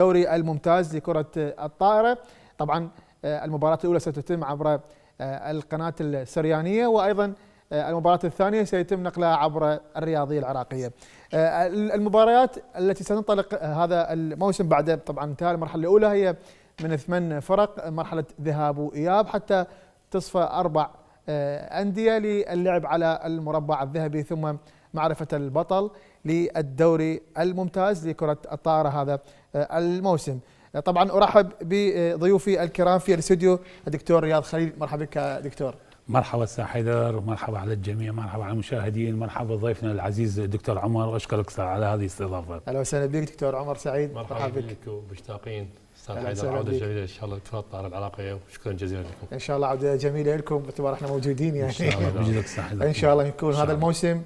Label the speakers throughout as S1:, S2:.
S1: الدوري الممتاز لكرة الطائرة. طبعا المباراة الأولى ستتم عبر القناة السريانية، وأيضا المباراة الثانية سيتم نقلها عبر الرياضية العراقية. المباريات التي ستنطلق هذا الموسم بعد طبعا انتهاء المرحلة الأولى هي من 8 فرق، مرحلة ذهاب وإياب، حتى تصفى 4 أندية للعب على المربع الذهبي، ثم معرفة البطل للدوري الممتاز لكرة الطائرة هذا الموسم. طبعا أرحب بضيوفي الكرام في الاستوديو الدكتور رياض خليل. مرحبا بك دكتور.
S2: مرحبا استاذ حيدر، مرحبا على الجميع، مرحبا على المشاهدين، مرحبا بضيفنا العزيز الدكتور عمر، واشكرك على هذه الاستضافه.
S1: اهلا وسهلا بك دكتور عمر، سعيد.
S3: مرحبا بك ومشتاقين استاذ حيدر، عوده جميله ان شاء الله لكرة الطائرة العراقيه، وشكرا جزيلا لكم.
S1: ان شاء الله عوده جميله لكم باعتبار احنا موجودين يعني.
S2: ان شاء الله بوجودك استاذ حيدر.
S1: ان شاء الله يكون هذا الموسم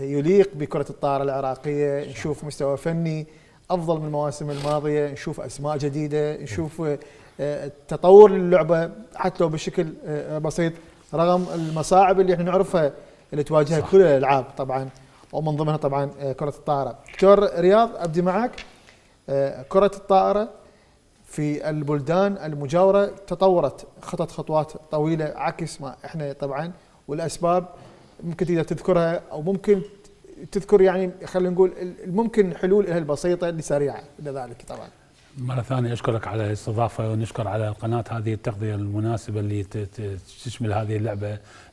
S1: يليق بكرة الطائرة العراقيه، نشوف مستوى فني افضل من المواسم الماضيه، نشوف اسماء جديده، نشوف تطور للعبه حتى لو بشكل بسيط، رغم المصاعب اللي احنا نعرفها اللي تواجهها كل الالعاب طبعا، ومن ضمنها طبعا كرة الطائرة. دكتور رياض، ابدي معك. كرة الطائرة في البلدان المجاورة تطورت خطوات طويلة عكس ما احنا طبعا، والاسباب ممكن تقدر تذكرها او ممكن تذكر يعني خلينا نقول ممكن حلول لها البسيطة اللي سريعة لذلك طبعا.
S2: مرة ثانية أشكرك على الاستضافة، ونشكر على القناة هذه التغطية المناسبة اللي تشمل هذه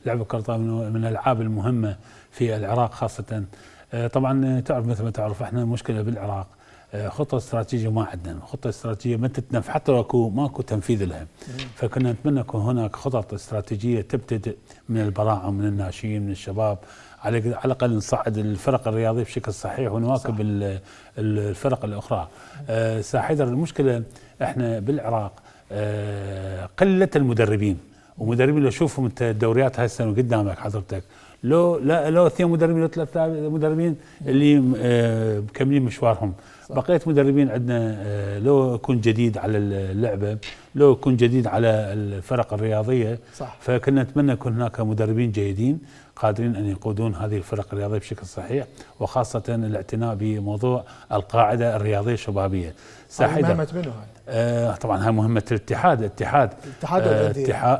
S2: لعبة كرة الطائرة من الألعاب المهمة في العراق خاصة. طبعا تعرف مثل ما تعرف احنا مشكلة بالعراق، خطة استراتيجية ما عندنا، خطة استراتيجية ما تتنفذ حتى لو ماكو تنفيذ لها. فكنا نتمنى يكون هناك خطط استراتيجية تبتدئ من البراعم، من الناشئين، من الشباب، على الأقل نصعد الفرق الرياضية بشكل صحيح ونواكب الفرق الأخرى. حيدر، المشكلة احنا بالعراق قلة المدربين، ومدربين لو شوفهم انت الدوريات هاي السنة قدامك حضرتك، لو 2 مدربين أو 3 مدربين اللي مكملين مشوارهم. بقية مدربين عندنا لو يكون جديد على اللعبة، لو يكون جديد على الفرق الرياضية، فكنا نتمنى يكون هناك مدربين جيدين قادرين أن يقودون هذه الفرق الرياضية بشكل صحيح، وخاصة الاعتناء بموضوع القاعدة الرياضية الشبابية.
S1: مهمة منه هاي.
S2: طبعا هاي مهمة الاتحاد.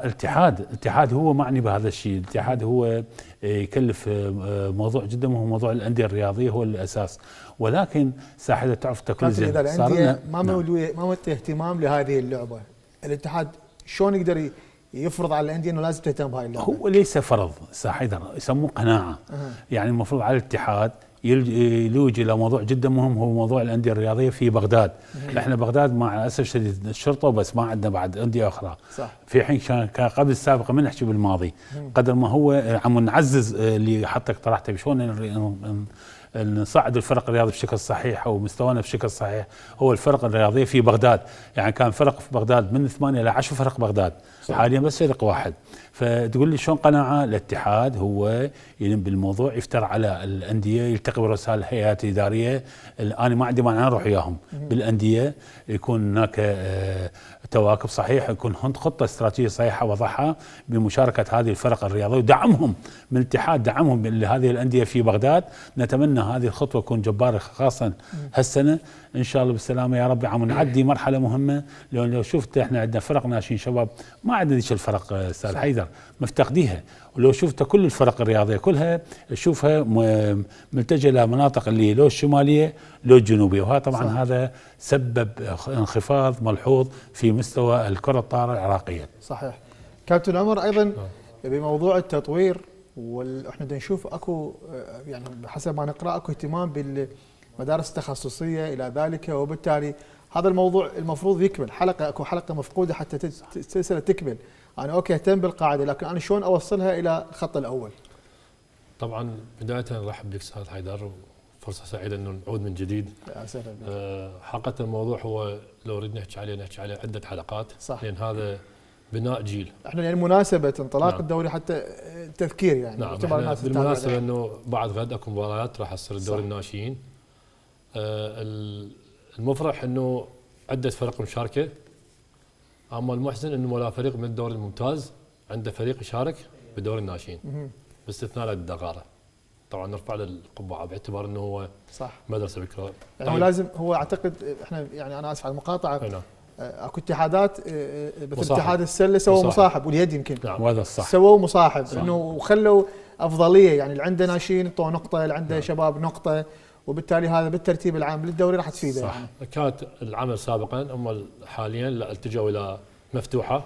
S2: الاتحاد هو معني بهذا الشيء. الاتحاد هو يكلف موضوع جدا مهم، موضوع الأندية الرياضية هو الأساس. ولكن ساحدة تعرف تكون زين،
S1: الأندية ما مولي اهتمام لهذه اللعبة، الاتحاد شلون يقدر يفرض على الأندية انه لازم تهتم بهاي اللعبة؟
S2: هو ليس فرض ساحدة، يسموه قناعة. يعني المفروض على الاتحاد يلوج الى موضوع جدا مهم، هو موضوع الانديه الرياضيه في بغداد. احنا بغداد مع الاسف الشديد الشرطه وبس، ما عندنا بعد انديه اخرى.
S1: صح.
S2: في حين كان قبل السابقه ما نحكي بالماضي، قدر ما هو عم نعزز اللي حطك طرحته بشلون نصعد الفرق الرياضيه بشكل صحيح او مستوانا بشكل صحيح. هو الفرق الرياضيه في بغداد، يعني كان فرق في بغداد من 8 إلى 10 فرق بغداد. صح. حاليا بس فريق واحد. فتقول لي شلون قناعه؟ الاتحاد هو يلم بالموضوع، يفتر على الانديه، يلتقي برؤساء الهيئات الاداريه. انا ما عندي مانع نروح وياهم بالانديه، يكون هناك تواكب صحيح، يكون خطه استراتيجيه صحيحه وضحها بمشاركه هذه الفرق الرياضيه ودعمهم من الاتحاد، دعمهم لهذه الانديه في بغداد. نتمنى هذه الخطوه تكون جباره، خاصه هالسنه ان شاء الله بالسلامه يا رب. عم نعدي مرحله مهمه، لو شفت احنا عندنا فرق ناشئين شباب ما عندنا ذيك الفرق استاذ حيدر، مفتقديها. ولو شفت كل الفرق الرياضيه كلها شوفها ملتجئه لمناطق اللي لو الشماليه لو الجنوبيه، وهذا طبعا صح. هذا سبب انخفاض ملحوظ في مستوى الكره الطائره العراقيه.
S1: صحيح. كابتن عمر، ايضا بموضوع التطوير، واحنا نشوف اكو يعني حسب ما نقرا اكو اهتمام بالمدارس التخصصيه الى ذلك، وبالتالي هذا الموضوع المفروض يكمل. اكو حلقه مفقوده حتى السلسله تكمل. انا اوكي اهتم بالقاعده، لكن انا شلون اوصلها الى الخط الاول؟
S3: طبعا بدايه نرحب بك استاذ حيدر، وفرصه سعيده انه نعود من جديد. حقيقه الموضوع هو لو نريد نحكي عليه عده حلقات.
S1: صح.
S3: لان هذا بناء جيل.
S1: احنا يعني مناسبه انطلاق الدوري حتى تذكير يعني.
S3: نعم. بالمناسبه انه بعد غد اكو مباريات راح تصير الدوري الناشئين. المفرح انه عده فرق مشاركه، اما المحزن انه ولا فريق من الدوري الممتاز عنده فريق يشارك بالدوري الناشئين باستثناء الدقاره. طبعا نرفع له القبعه باعتبار انه هو
S1: صح
S3: مدرسه بكره.
S1: يعني هو لازم، هو اعتقد احنا يعني انا اسف على المقاطعه،
S3: نعم.
S1: اكو اتحادات مثل
S3: مصاحب.
S1: اتحاد السله سووا مصاحب واليد يمكن
S3: نعم.
S2: وهذا الصح.
S1: سووا مصاحب انه وخلوا افضليه، يعني اللي عنده ناشئين انطوا نقطه، اللي عنده شباب نقطه، وبالتالي هذا بالترتيب العام للدوري راح تفيده.
S3: صح. يعني كانت العمل سابقا، اما حاليا لا، التجوا الى مفتوحه.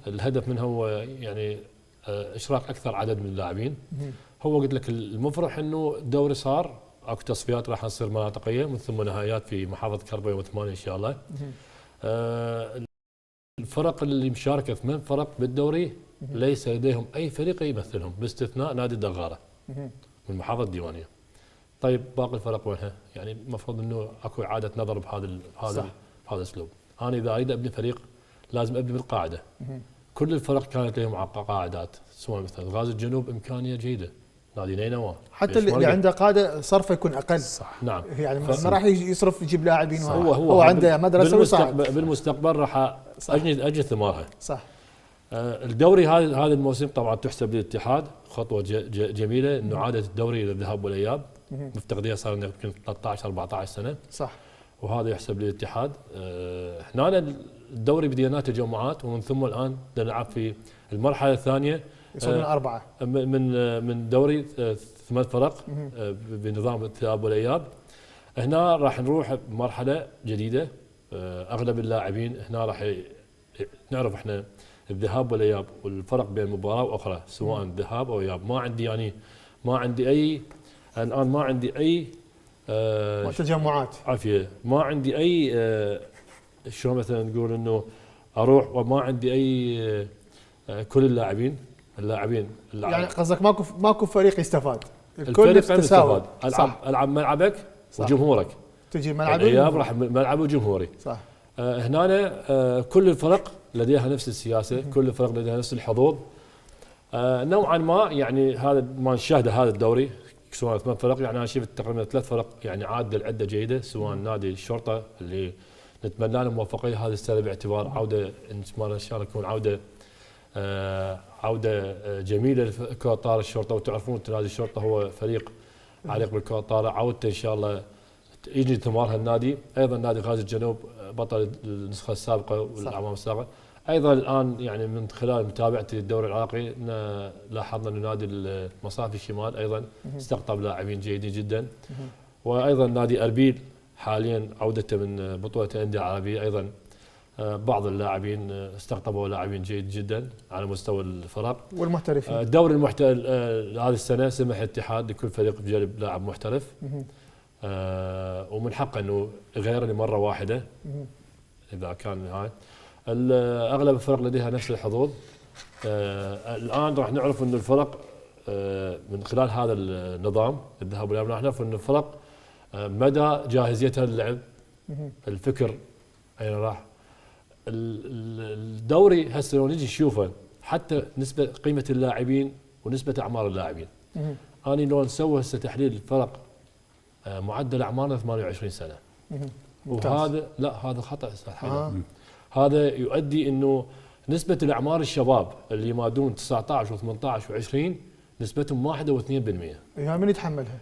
S3: الهدف منها هو يعني اشراك اكثر عدد من اللاعبين. هو قلت لك المفرح انه الدوري صار اكو تصفيات راح تصير مناطقيه، من ثم نهائيات في محافظه كربلاء يوم 8 ان شاء الله. الفرق اللي مشاركه 8 فرق بالدوري ليس لديهم اي فريق يمثلهم باستثناء نادي الدغاره من المحافظه الديوانيه. طيب باقي الفرق وينها؟ يعني المفروض انه اكو اعاده نظر بهذا الاسلوب. انا اذا اريد ابني فريق لازم ابني بالقاعده. كل الفرق كانت لهم قاعدات، سواء مثلا غازي الجنوب امكانيه جيده، نادي نينوى
S1: حتى اللي عنده قاعده صرفه يكون اقل.
S2: صح.
S3: نعم.
S1: يعني ما راح يصرف يجيب لاعبين.
S3: هو
S1: عنده مدرسه ويصعد.
S3: بالمستقبل راح اجني ثمارها.
S1: صح.
S3: الدوري هذا الموسم طبعا تحسب للاتحاد خطوه جميله، انه عاده الدوري الى الذهاب والاياب، مفتقديها صار يمكن 13 14 سنه.
S1: صح.
S3: وهذا يحسب للاتحاد. هنا الدوري بديناه تجمعات، ومن ثم الان نلعب في المرحله الثانيه
S1: يصيرون 4
S3: من دوري 8 فرق بنظام الذهاب والاياب. هنا راح نروح بمرحله جديده. اغلب اللاعبين هنا راح نعرف احنا الذهاب والاياب والفرق بين مباراه واخرى، سواء ذهاب او اياب. ما عندي اي الان ما عندي اي
S1: تجمعات
S3: عافيه، ما عندي اي شلون مثلا نقول انه اروح وما عندي اي كل اللاعبين
S1: يعني قصدك ماكو فريق يستفاد،
S3: الكل يستفاد. العب ملعبك وجمهورك،
S1: تجي ملعبي
S3: الاياب راح ملعبي وجمهوري.
S1: صح.
S3: هنا كل الفرق لديها نفس السياسه، كل الفرق لديها نفس الحظوظ. نوعا ما يعني هذا ما نشاهده هذا الدوري سواء 8 فرق، يعني انا شفت تقريبا 3 فرق يعني عاده العده جيده، سواء نادي الشرطه اللي نتمنى له الموفقيه هذه السنه باعتبار عوده ان شاء الله تكون عوده جميله لكره طار الشرطه. وتعرفون نادي الشرطه هو فريق عريق بالكره الطائره، عودته ان شاء الله يجني ثمارها النادي. ايضا نادي غازي الجنوب بطل النسخه السابقه والاعوام السابقه. ايضا الان يعني من خلال متابعتي للدوري العراقي لاحظنا ان نادي المصافي الشمال ايضا استقطب لاعبين جيدين جدا. وايضا نادي اربيل حاليا عودته من بطوله الانديه العربيه، ايضا بعض اللاعبين استقطبوا لاعبين جيد جدا على مستوى الفرق
S1: والمحترفين.
S3: الدوري هذه السنه سمح الاتحاد لكل فريق بجلب لاعب محترف، ومن حقه انه يغيرني مره واحده اذا كان هاي. اغلب الفرق لديها نفس الحظوظ. الان راح نعرف انه الفرق من خلال هذا النظام الذهاب والاياب راح نعرف انه الفرق مدى جاهزيتها للعب، الفكر اين راح. الدوري هسه لو نجي نشوفه حتى نسبه قيمه اللاعبين ونسبه اعمار اللاعبين. اني لو نسوي هسه تحليل الفرق معدل اعمارنا 28 سنه، وهذا لا هذا خطا استاذ حيدر. هذا يؤدي انه نسبه الاعمار الشباب اللي يمادون 19 و18 و20 نسبتهم 1 و2%.
S1: يعني من يتحملها؟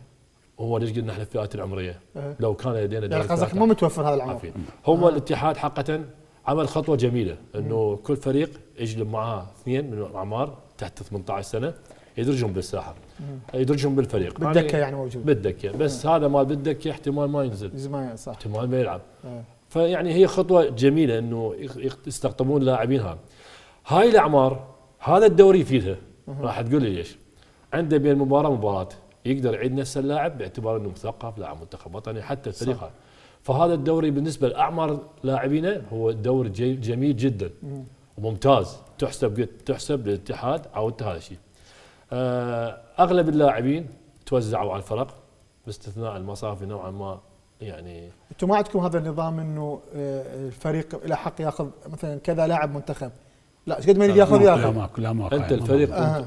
S3: هو ليش قلنا احنا الفئات العمريه؟ لو كان لدينا
S1: يعني قصدك مو متوفر هذا العمر.
S3: هو الاتحاد حقا عمل خطوه جميله انه كل فريق يجلب معاه 2 من الاعمار تحت 18 سنه يدرجهم بالساحه، يدرجهم بالفريق
S1: بالدكه يعني موجود
S3: بالدكه، بس هذا مال بالدكه احتمال ما ينزل،
S1: صح،
S3: احتمال ما يلعب. فيعني هي خطوه جميله انه يستقطبون لاعبين. هاي الاعمار هذا الدوري يفيدها. راح تقول لي ليش؟ عنده بين مباراه يقدر يعيد نفس اللاعب باعتبار انه مثقف لاعب منتخب وطني حتى الفريق. فهذا الدوري بالنسبه لاعمار لاعبينه هو دوري جميل جدا وممتاز، تحسب للاتحاد عودت هذا الشيء. اغلب اللاعبين توزعوا على الفرق باستثناء المصافي نوعا ما. يعني
S1: انتم ما عندكم هذا النظام انه الفريق له حق ياخذ مثلا كذا لاعب منتخب؟ لا ايش قد ما يريد ياخذ
S3: انت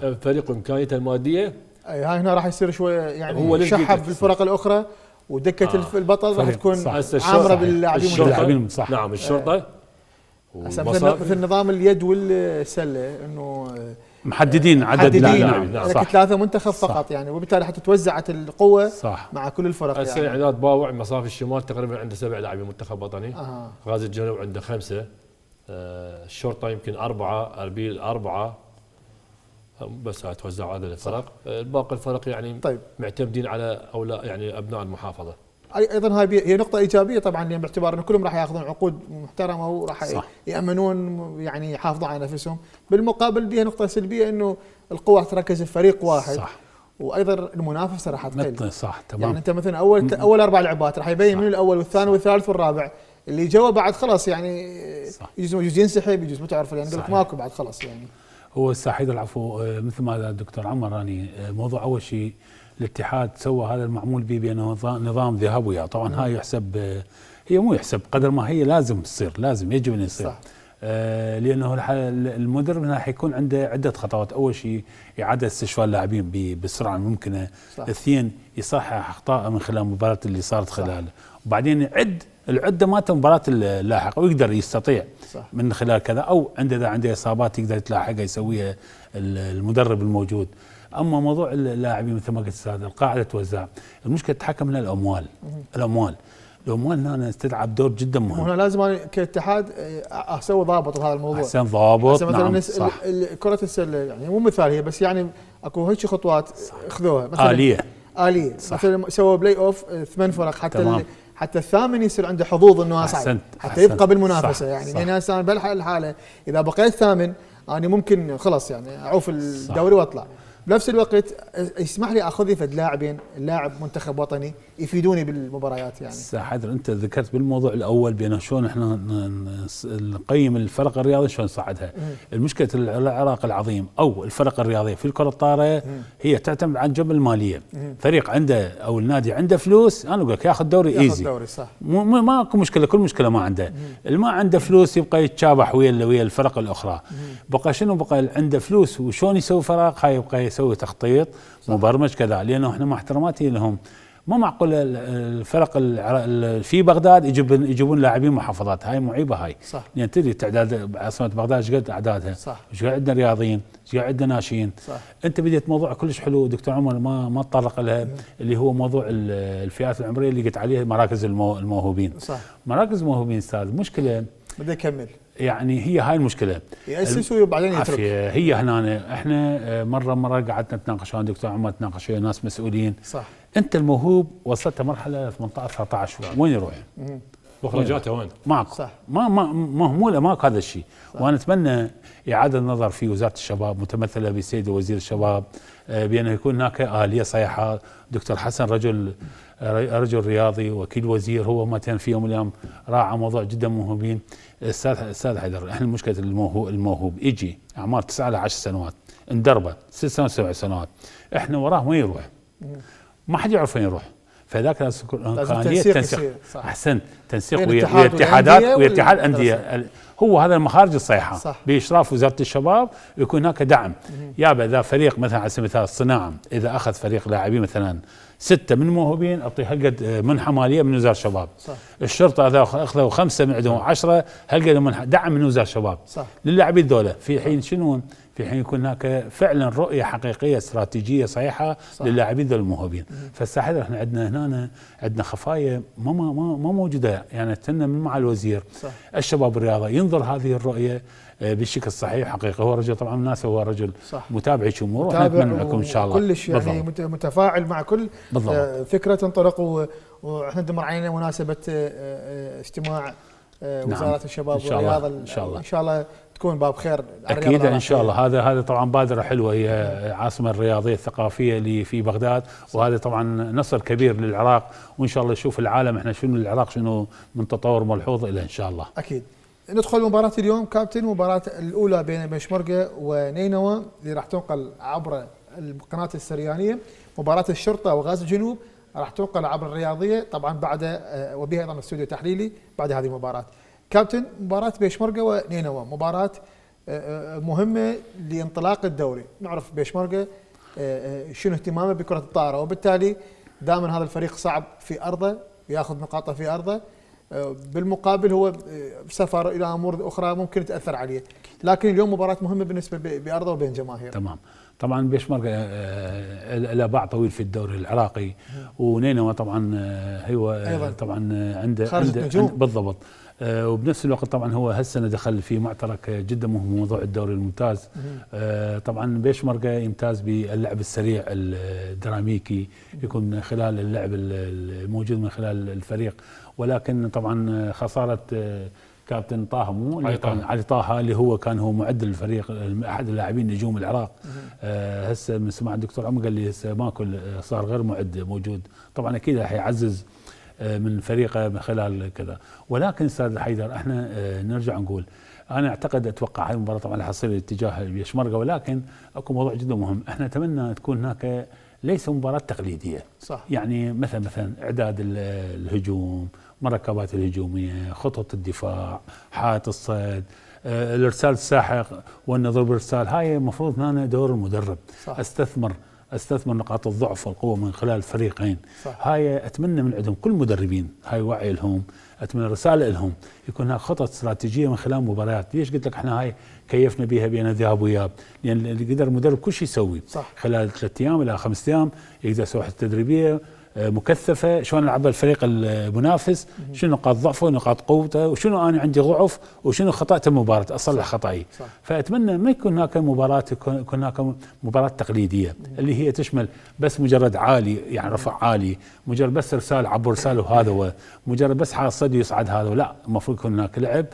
S3: الفريق امكانيته الماديه
S1: هاي هنا راح يصير شويه يعني شحب بالفرق الاخرى، ودكه البطل راح تكون عامره باللاعبين.
S2: صح.
S3: نعم الشرطه
S1: مثل نظام اليد والسله انه
S2: محددين عدد
S1: لاعبين،
S2: نعم
S1: لك
S2: صح
S1: 3 منتخب فقط يعني، وبالتالي حتى توزعت القوه
S2: صح.
S1: مع كل الفرق
S3: هسه
S1: يعني.
S3: عناد باوع مصافي الشمال تقريبا عنده 7 لاعبين منتخب وطني. غازي الجنوب عنده 5. الشرطه يمكن 4. اربيل 4. بس توزعوا عدد الفرق. الباقي الفرق يعني
S1: طيب.
S3: معتمدين على اولاء يعني ابناء المحافظه.
S1: ايضا هاي نقطه ايجابيه طبعا، يعني باعتبار ان كلهم راح ياخذون عقود محترمه وراح يامنون يعني يحافظون على نفسهم. بالمقابل بها نقطه سلبيه انه القوه راح تركز في فريق واحد.
S2: صح.
S1: وايضا المنافسه راح تقل.
S2: صح تمام.
S1: يعني انت مثلا اول 4 لعبات راح يبين من الاول والثاني والثالث والرابع، اللي جوا بعد خلاص يعني يجوز ينسحب، يجوز ما تعرف يعني لك ماكو بعد خلاص يعني.
S2: هو الساحيد العفو مثل ما قال الدكتور عمر، يعني موضوع اول شيء الاتحاد سوى هذا المعمول به بانه نظام ذهاب وياه، طبعا هاي يحسب، هي مو يحسب قدر ما هي لازم تصير، لازم يجب ان يصير. صح. لانه المدرب راح يكون عنده عده خطوات، اول شيء اعاده استشفاء اللاعبين بسرعه ممكنه. 2 يصحح اخطاء من خلال المباراه اللي صارت خلاله، وبعدين يعد العده مالت المباراه اللاحقه، ويقدر يستطيع صح. من خلال كذا، او اذا عنده اصابات يقدر يتلاحقها يسويها المدرب الموجود. اما موضوع اللاعبين مثل ما قلت استاذ، القاعده توزع، المشكله تتحكم لها الاموال هنا استلعب دور جدا مهم.
S1: وهنا لازم أنا كاتحاد اسوي ضابط بهذا الموضوع.
S2: احسن ضابط.
S1: مثلا
S2: نعم صح.
S1: كرة السلة يعني مو مثال هي، بس يعني اكو هيك خطوات اخذوها مثلا آلية صح. مثلا سووا بلاي اوف 8 فرق حتى الثامن يصير عنده حظوظ انه يصعد حتى يبقى بالمنافسه. يعني هنا انا بالحاله اذا بقيت ثامن انا ممكن خلاص يعني اعوف الدوري واطلع. بنفس الوقت يسمح لي اخذ لي فد لاعبين، لاعب منتخب وطني يفيدوني بالمباريات يعني.
S2: حيدر انت ذكرت بالموضوع الاول بانه شلون احنا نقيم الفرق الرياضيه شلون نصعدها. المشكله العراق العظيم او الفرق الرياضيه في الكره الطائره هي تعتمد على الجبل الماليه. فريق عنده او النادي عنده فلوس، انا اقول لك ياخذ دوري ايزي،
S1: دوري صح،
S2: ماكو مشكله، كل مشكله ما عنده. اللي ما عنده فلوس يبقى يتشابح ويا الفرق الاخرى. بقى شنو بقى عنده فلوس وشلون يسوي فرق، هاي يبقى يسوي تخطيط مبرمج كذا. لانه احنا مع احتراماتي لهم ما معقول الفرق في بغداد يجيبون لاعبين محافظات، هاي معيبه هاي.
S1: صح.
S2: يعني تدري تعداد عاصمه بغداد ايش قد اعدادها، ايش قد عندنا رياضيين، ايش قد عندنا ناشئين. انت بديت موضوع كلش حلو دكتور عمر ما تطرق لها، اللي هو موضوع الفئات العمريه اللي قلت عليها مراكز الموهوبين.
S1: صح.
S2: مراكز الموهوبين استاذ مشكله
S1: بدي اكمل،
S2: يعني هي هاي المشكله
S1: يأسسوا وبعدين يترك.
S2: هي هنا احنا مره قعدنا نتناقش انا دكتور عمر، نتناقش ويا ناس مسؤولين.
S1: صح.
S2: انت الموهوب وصلت مرحله 18 19 وين يروح؟
S3: مخرجاته وين؟
S2: ماكو. صح. مهموله ماكو هذا الشيء. وانا اتمنى اعاده النظر في وزاره الشباب متمثله بسيد وزير الشباب، بانه يكون هناك اليه صحيحه. دكتور حسن رجل رياضي وكيل وزير، هو ما كان في يوم من الايام راعى موضوع جدا موهوبين. استاذ حيدر، احنا مشكله الموهوب يجي اعمار 9 ل 10 سنوات، اندربه 6 سنوات 7 سنوات، احنا وراه وين يروح؟ ما حد يعرف وين يروح. فذاك التنسيق احسنت، تنسيق ويا اتحادات واتحاد انديه. هو هذا المخارج الصحيحه باشراف وزاره الشباب، يكون هناك دعم. يابا اذا فريق مثلا على سبيل المثال الصناعه، اذا اخذ فريق لاعبين مثلا 6 من موهوبين، اعطيه هالقد منحه ماليه من وزاره الشباب. صح. الشرطه اذا اخذوا 5 من عندهم 10 هالقد منحه دعم من وزاره الشباب. صح. للاعبين ذولا، في حين شنو؟ في حين يكون هناك فعلا رؤيه حقيقيه استراتيجيه صحيحه للاعبين ذول الموهوبين. فالساحل احنا عندنا خفايا ما موجوده، يعني اتمنى من مع الوزير. صح. الشباب الرياضه ينظر هذه الرؤيه بالشكل الصحيح حقيقه. هو رجل طبعا الناس، هو رجل صح. متابع يشوف امور، نتمنى لكم ان شاء الله
S1: كلش يعني متفاعل مع كل فكره تنطلق. واحنا دمر علينا مناسبه اجتماع وزاره الشباب والرياضه ان شاء الله تكون باب خير.
S2: اكيد ان شاء الله. هذا طبعا بادره حلوه، هي عاصمه الرياضيه الثقافيه اللي في بغداد، وهذا طبعا نصر كبير للعراق، وان شااء الله يشوف العالم احنا شنو العراق شنو من تطور ملحوظ الى ان شاء الله.
S1: اكيد. ندخل مباراة اليوم كابتن، المباراة الأولى بين بيشمركة ونينوى اللي راح تنقل عبر القناة السريانية. مباراة الشرطة وغاز الجنوب راح تنقل عبر الرياضية طبعا بعد، وبها أيضا استوديو تحليلي بعد هذه المباراة. كابتن، مباراة بيشمركة ونينوى مباراة مهمة لانطلاق الدوري. نعرف بيشمركة شنو اهتمامه بكرة الطائرة، وبالتالي دائما هذا الفريق صعب في أرضه، ياخذ نقاطه في أرضه. بالمقابل هو بسفر الى امور اخرى ممكن تاثر عليه، لكن اليوم مباراه مهمه بالنسبه بارضه وبين جماهير.
S2: تمام. طبعا بيشمركة له باع طويل في الدوري العراقي، ونينوى طبعا هو طبعا عنده بالضبط. وبنفس الوقت طبعا هو هالسنه دخل في معترك جدا مهم، موضوع الدوري الممتاز. طبعا بيشمركة يمتاز باللعب السريع الدراميكي، يكون خلال اللعب الموجود من خلال الفريق، ولكن طبعا خساره كابتن طه، مو علي طه اللي هو كان هو معد الفريق، احد اللاعبين نجوم العراق. هسه من سمع الدكتور عمر قال لي هسه ماكو، صار غير معد موجود. طبعا اكيد راح يعزز من فريقه من خلال كذا. ولكن استاذ حيدر احنا نرجع نقول انا اعتقد اتوقع هاي المباراه طبعا راح تصير اتجاه بيشمركة، ولكن اكو موضوع جدا مهم، احنا نتمنى تكون هناك ليس مباراه تقليديه.
S1: صح.
S2: يعني مثلا اعداد الهجوم، مركبات الهجوميه، خطط الدفاع، حالة الصيد، الارسال الساحق والنظر بالارسال، هاي المفروض هنا دور المدرب.
S1: صح.
S2: استثمر نقاط الضعف والقوه من خلال الفريقين.
S1: صح.
S2: هاي اتمنى من عندهم كل المدربين هاي وعي لهم، اتمنى رساله لهم يكون هناك خطط استراتيجيه من خلال مباريات. ليش قلت لك احنا هاي كيفنا بها بين ذهاب وإياب؟ لان اللي قدر المدرب كل شيء يسوي.
S1: صح.
S2: خلال 3 أيام الى 5 أيام يقدر يسوي حتى تدريبيه مكثفه، شلون العب الفريق المنافس، شنو نقاط ضعفه ونقاط قوته، وشنو انا عندي ضعف، وشنو خطأت المباراه اصلح خطأي. فاتمنى ما يكون هناك مباراه، يكون هناك مباراه تقليديه اللي هي تشمل بس مجرد عالي، يعني رفع عالي، مجرد بس ارسال عبر ارسال وهذا هو، مجرد بس حال صدي يصعد هذا، لا، المفروض يكون هناك لعب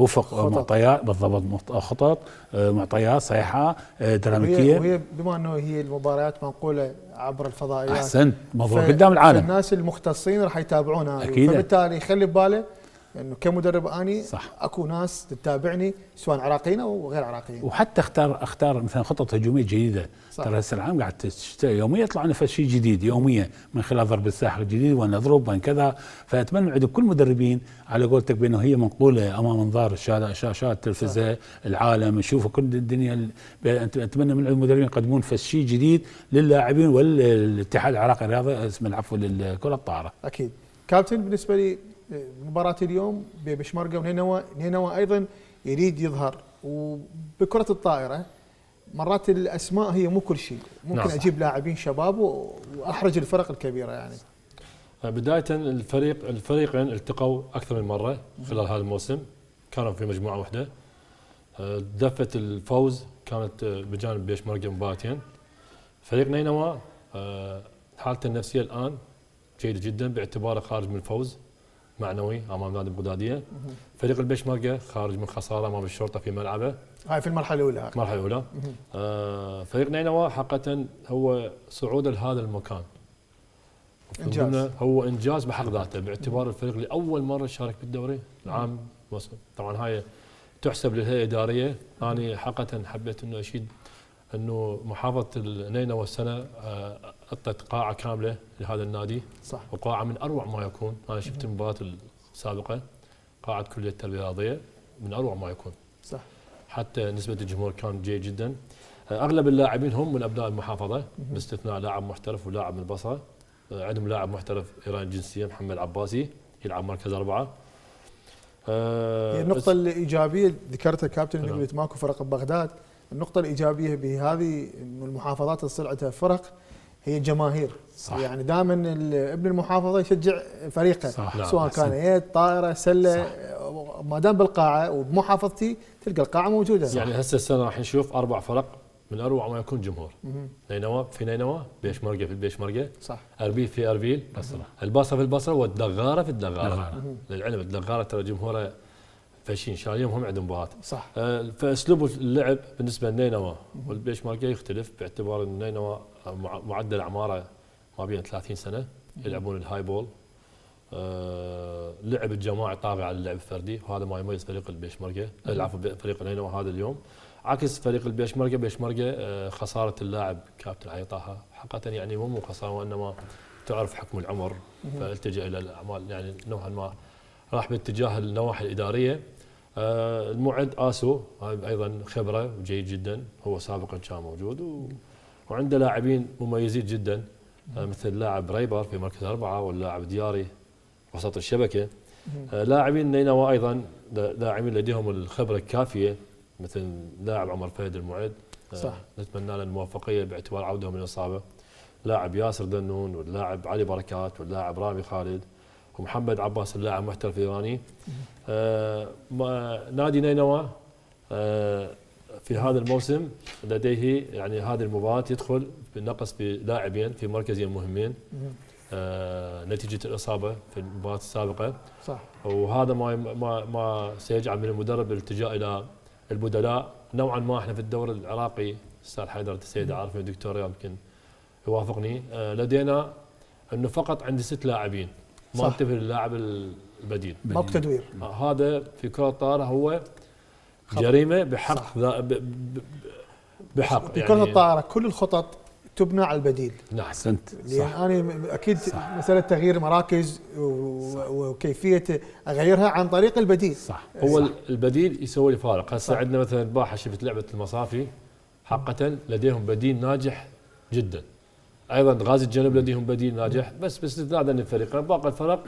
S2: وفق معطيات بالضبط، خطط معطيات صحيحه دراميكيه.
S1: وهي بما انه هي المباريات منقوله عبر الفضائيات،
S2: احسنت، مظهور قدام العالم،
S1: الناس المختصين راح يتابعونها
S2: اكيد،
S1: فبالتالي يخلي بباله انه كمدرب اني صح اكو ناس تتابعني سواء عراقيين او غير عراقيين،
S2: وحتى اختار مثلا خطط هجوميه جديده. ترى هسه العام قاعد تشتغل يوميا، يطلع لنا شيء جديد يوميا من خلال ضرب الساحق الجديد ونضرب وان كذا. فاتمنى عند كل مدربين على قولتك بانه هي منقوله امام انظار شاشات التلفزه العالم، يشوفوا كل الدنيا. اتمنى من المدربين يقدمون شيء جديد للاعبين والاتحاد العراقي للرياضه، اسم العفو للكره الطائره.
S1: اكيد. كابتن، بالنسبه لي مباراة اليوم ببشمركة ونينوى ايضا يريد يظهر، وبكرة الطائرة مرات الاسماء هي مو كل شيء، ممكن اجيب لاعبين شباب واحرج الفرق الكبيرة. يعني
S3: بداية الفريقين التقوا اكثر من مرة خلال هذا الموسم، كانوا في مجموعة واحدة. دفة الفوز كانت بجانب بشمركة مباراتين. فريق نينوى حالته النفسية الان جيدة جدا باعتباره خارج من الفوز معنوي امام نادي بغداديه. فريق البشمركة خارج من خساره امام الشرطه في ملعبه،
S1: هاي في المرحله الاولى.
S3: فريق نينوى حقيقه هو صعوده لهذا المكان
S1: انجاز،
S3: هو انجاز بحق ذاته، باعتبار الفريق لاول مره شارك بالدوري العام. طبعا هاي تحسب للهيئه الاداريه. انا حقيقه حبيت انه اشيد انه محافظه نينوى السنه اعطت قاعه كامله لهذا النادي.
S1: صح.
S3: وقاعه من اروع ما يكون. انا شفت المباراه السابقه، قاعه كليه التربيه الرياضيه من اروع ما يكون.
S1: صح.
S3: حتى نسبه الجمهور كان جيد جدا. اغلب اللاعبين هم من ابناء المحافظه باستثناء لاعب محترف ولاعب من البصره. عندهم لاعب محترف ايراني الجنسيه محمد عباسي يلعب مركز 4.
S1: النقطه الايجابيه ذكرتها كابتن انه قلت ماكو فرق ببغداد. النقطة الإيجابية بهذه إنه المحافظات اللي عندها فرق هي الجماهير. صح. يعني دائما ابن المحافظة يشجع فريقه. صح. سواء كان يد طائرة سلة. صح. ما دام بالقاعة وبمحافظتي تلقى القاعة موجودة.
S3: يعني هسه السنة راح نشوف 4 فرق من أروع ما يكون جمهور. نينوى في نينوى، بيشمركة في البيشمركة،
S1: صح،
S3: أربيل في أربيل، البصرة في البصرة، والدغارة في الدغارة. للعلم الدغارة ترى جمهوره فاشين شاليهم هم عندهم مباراه.
S1: صح.
S3: فاسلوب اللعب بالنسبه لنينوى والبيشمركة يختلف باعتبار ان نينوى معدل اعماره ما بين 30 سنه يلعبون الهاي بول. لعب الجماعي طاغي على اللعب الفردي، وهذا ما يميز فريق البيشمركة. العفوا فريق نينوى هذا اليوم، عكس فريق بيشمركة خساره اللاعب كابتن علي طه حقيقه يعني مو خساره، وانما تعرف حكم العمر فالتجا الى الاعمال، يعني نوعا ما راح باتجاه النواحي الاداريه. المعد اسو ايضا خبره وجيد جدا، هو سابقا كان موجود وعنده لاعبين مميزين جدا مثل لاعب ريبر في مركز 4 واللاعب دياري وسط الشبكه. لاعبين نينوى ايضا لاعبين لديهم الخبره الكافيه، مثل لاعب عمر فهد المعد،
S1: صح.
S3: نتمنى له الموفقيه باعتبار عوده من الاصابه. لاعب ياسر دنون، واللاعب علي بركات، واللاعب رامي خالد، ومحمد عباس اللاعب محترف ايراني. نادي نينوى في هذا الموسم لديه يعني هذه المباراة يدخل بالنقص بلاعبين في مركزين مهمين نتيجة الإصابة في المباراة السابقة.
S1: صح.
S3: وهذا ما سيجعل من المدرب الالتجاء إلى البدلاء نوعا ما. احنا في الدوري العراقي استاذ حيدر السيد عارفين، الدكتور يمكن يوافقني، لدينا انه فقط عندي 6 لاعبين، ما انتبه للاعب البديل،
S1: ماكو تدوير.
S3: هذا في كرة الطائرة هو جريمة بحق بحق
S1: في كرة الطائرة كل الخطط تبنى على البديل.
S3: نعم
S2: احسنت.
S1: يعني انا اكيد مسألة تغيير مراكز وكيفية اغيرها عن طريق البديل.
S3: صح. هو البديل يسوي لي فارق. هسه عندنا مثلا باحة، شفت لعبة المصافي حقا لديهم بديل ناجح جدا. ايضا غازي الجنوب لديهم بديل ناجح، بس باستثناء هذين الفريقين باقي الفرق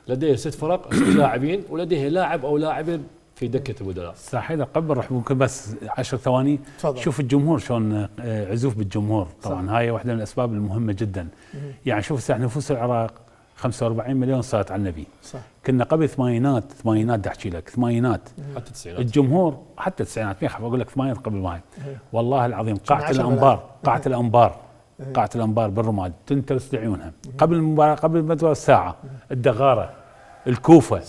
S3: لديه 6 لاعبين ولديه لاعب او لاعبين في دكة البدلاء.
S2: صحيح. قبل نروح ممكن بس 10 ثواني.
S1: تفضل.
S2: شوف الجمهور شلون عزوف بالجمهور، طبعا صح. هاي واحدة من الأسباب المهمة جدا. يعني شوف ساعة نفوس العراق 45 مليون صارت على النبي.
S1: صح.
S2: كنا قبل ثمانينات بدي احكي لك ثمانينات
S3: حتى التسعينات
S2: الجمهور، حتى التسعينات ما اقول لك ثمانينات قبل ما هي. والله العظيم قاعة الأنبار بالرماد تنترس لعيونها قبل المباراة، قبل المباراة ساعة. الدغارة، الكوفة،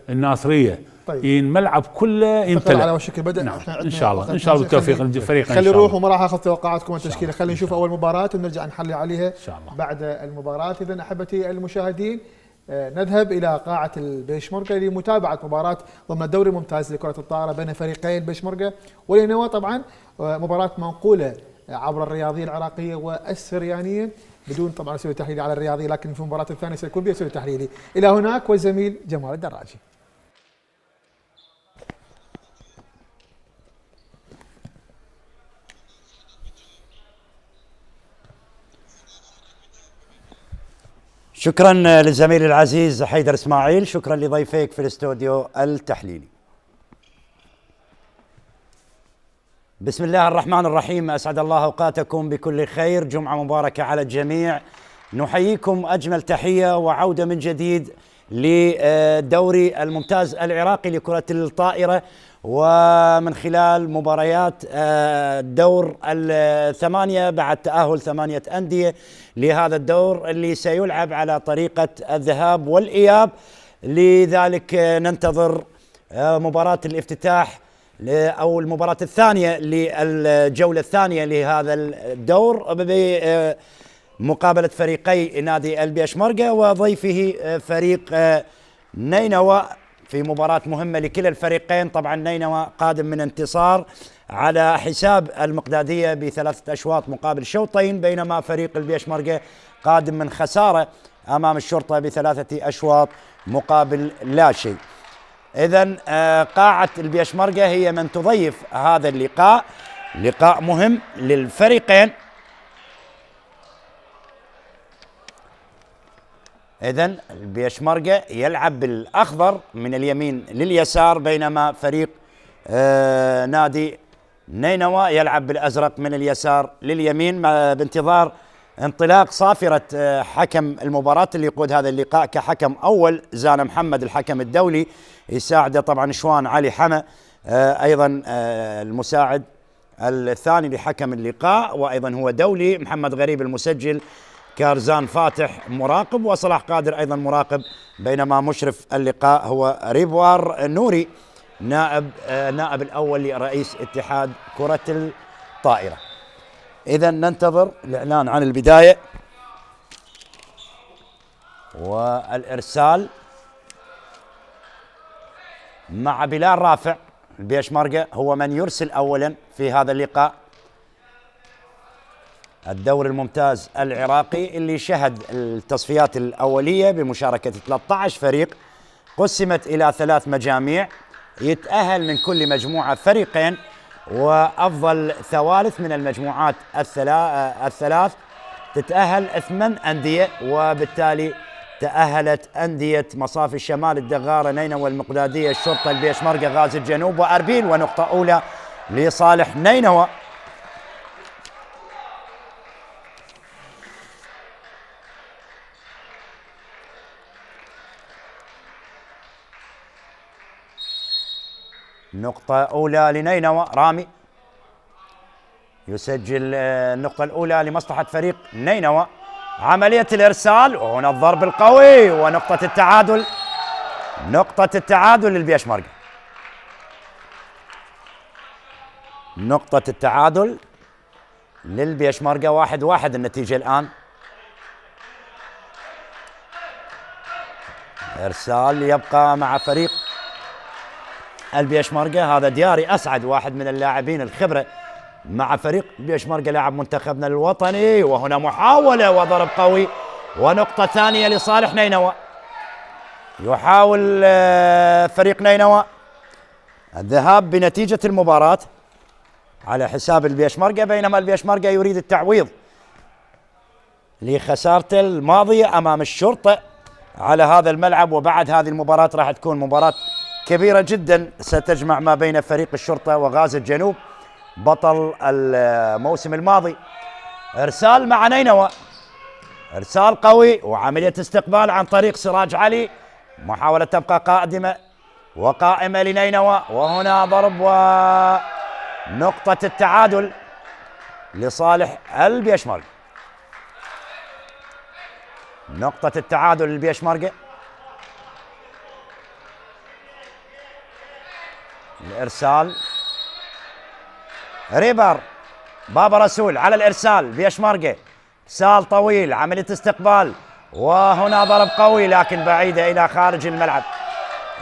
S2: الناصرية.
S1: طيب.
S2: الملعب كله يمتلئ
S1: على وشك البدء.
S2: نعم. ان شاء الله بالتوفيق للفريق.
S1: خلي نروح وما راح اخذ توقعاتكم التشكيله، خلينا نشوف اول مباراه ونرجع نحلي عليها ان
S2: شاء الله
S1: بعد المباراه. اذا احبتي المشاهدين نذهب الى قاعه البيشمركه لمتابعه مباراه ضمن الدوري الممتاز لكره الطائره بين فريقي البيشمركه ونينوى. طبعا مباراه منقوله عبر الرياضيه العراقيه والسريانيه بدون طبعا اسوي تحليلي على الرياضيه، لكن في المباراه الثانيه سيكون بها اسوي تحليلي. الى هناك والزميل جمال الدراجي.
S4: شكرا للزميل العزيز حيدر اسماعيل، شكرا لضيفيك في الاستوديو التحليلي. بسم الله الرحمن الرحيم، اسعد الله اوقاتكم بكل خير، جمعه مباركه على الجميع. نحييكم اجمل تحيه وعوده من جديد للدوري الممتاز العراقي لكره الطائره، ومن خلال مباريات الدور 8 بعد تأهل 8 أندية لهذا الدور اللي سيلعب على طريقة الذهاب والإياب. لذلك ننتظر مباراة الافتتاح أو المباراة الثانية للجولة الثانية لهذا الدور بمقابلة فريقي نادي البيشمركة وضيفه فريق نينوى في مباراة مهمة لكلا الفريقين. طبعا نينوى قادم من انتصار على حساب المقدادية ب3 أشواط مقابل شوطين، بينما فريق البيشمركة قادم من خسارة أمام الشرطة ب3 أشواط مقابل لا شيء. إذن قاعة البيشمركة هي من تضيف هذا اللقاء، لقاء مهم للفريقين. إذن البيشمركة يلعب بالأخضر من اليمين لليسار، بينما فريق نادي نينوى يلعب بالأزرق من اليسار لليمين، بانتظار انطلاق صافرة حكم المباراة اللي يقود هذا اللقاء كحكم أول زانا محمد الحكم الدولي، يساعده طبعا شوان علي حما أيضا المساعد الثاني لحكم اللقاء، وأيضا هو دولي محمد غريب المسجل، كارزان فاتح مراقب، وصلاح قادر أيضا مراقب، بينما مشرف اللقاء هو ريبوار نوري نائب الأول لرئيس اتحاد كرة الطائرة. إذا ننتظر الإعلان عن البداية والإرسال مع بلال رافع. البيشمركة هو من يرسل أولا في هذا اللقاء، الدوري الممتاز العراقي اللي شهد التصفيات الأولية بمشاركة 13 فريق قسمت إلى 3 مجاميع، يتأهل من كل مجموعة فريقين، وأفضل ثوالث من المجموعات الثلاث تتأهل 8 أندية، وبالتالي تأهلت أندية مصافي الشمال الدغارة نينوى المقدادية الشرطة البيشمركة غازي الجنوب وأربيل، ونقطة أولى لصالح نينوى. نقطة أولى لنينوى. رامي يسجل النقطة الأولى لمصلحة فريق نينوى. عملية الإرسال وهنا الضرب القوي ونقطة التعادل. نقطة التعادل للبيشمركة. نقطة التعادل للبيشمركة. 1-1 النتيجة الآن. إرسال يبقى مع فريق البيشمركة. هذا دياري أسعد واحد من اللاعبين الخبرة مع فريق البيشمركة لاعب منتخبنا الوطني، وهنا محاولة وضرب قوي ونقطة ثانية لصالح نينوى. يحاول فريق نينوى الذهاب بنتيجة المباراة على حساب البيشمركة، بينما البيشمركة يريد التعويض لخسارته الماضية أمام الشرطة على هذا الملعب. وبعد هذه المباراة راح تكون مباراة كبيرة جدا ستجمع ما بين فريق الشرطة وغازي الجنوب بطل الموسم الماضي. إرسال مع نينوى، إرسال قوي وعملية استقبال عن طريق سراج علي. محاولة تبقى قائمة لنينوى، وهنا ضرب ونقطة التعادل لصالح البيشمركة. نقطة التعادل للبيشمركة. الإرسال ريبر بابا رسول على الإرسال بيشمركة، إرسال طويل عملية استقبال وهنا ضرب قوي لكن بعيدة إلى خارج الملعب،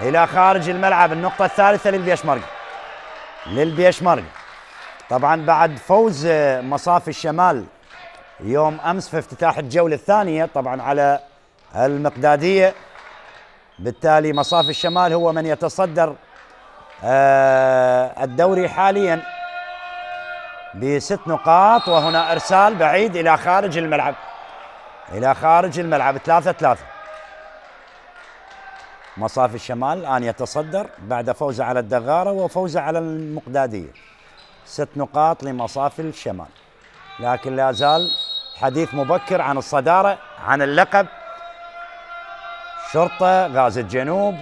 S4: إلى خارج الملعب. النقطة الثالثة للبيشمركة. طبعا بعد فوز مصافي الشمال يوم أمس في افتتاح الجولة الثانية طبعا على المقدادية، بالتالي مصافي الشمال هو من يتصدر الدوري حاليا ب6 نقاط. وهنا إرسال بعيد إلى خارج الملعب، إلى خارج الملعب. 3-3 مصافي الشمال الآن يتصدر بعد فوزه على الدغارة وفوزه على المقدادية. 6 نقاط لمصافي الشمال، لكن لا زال حديث مبكر عن الصدارة عن اللقب. شرطة غازي الجنوب.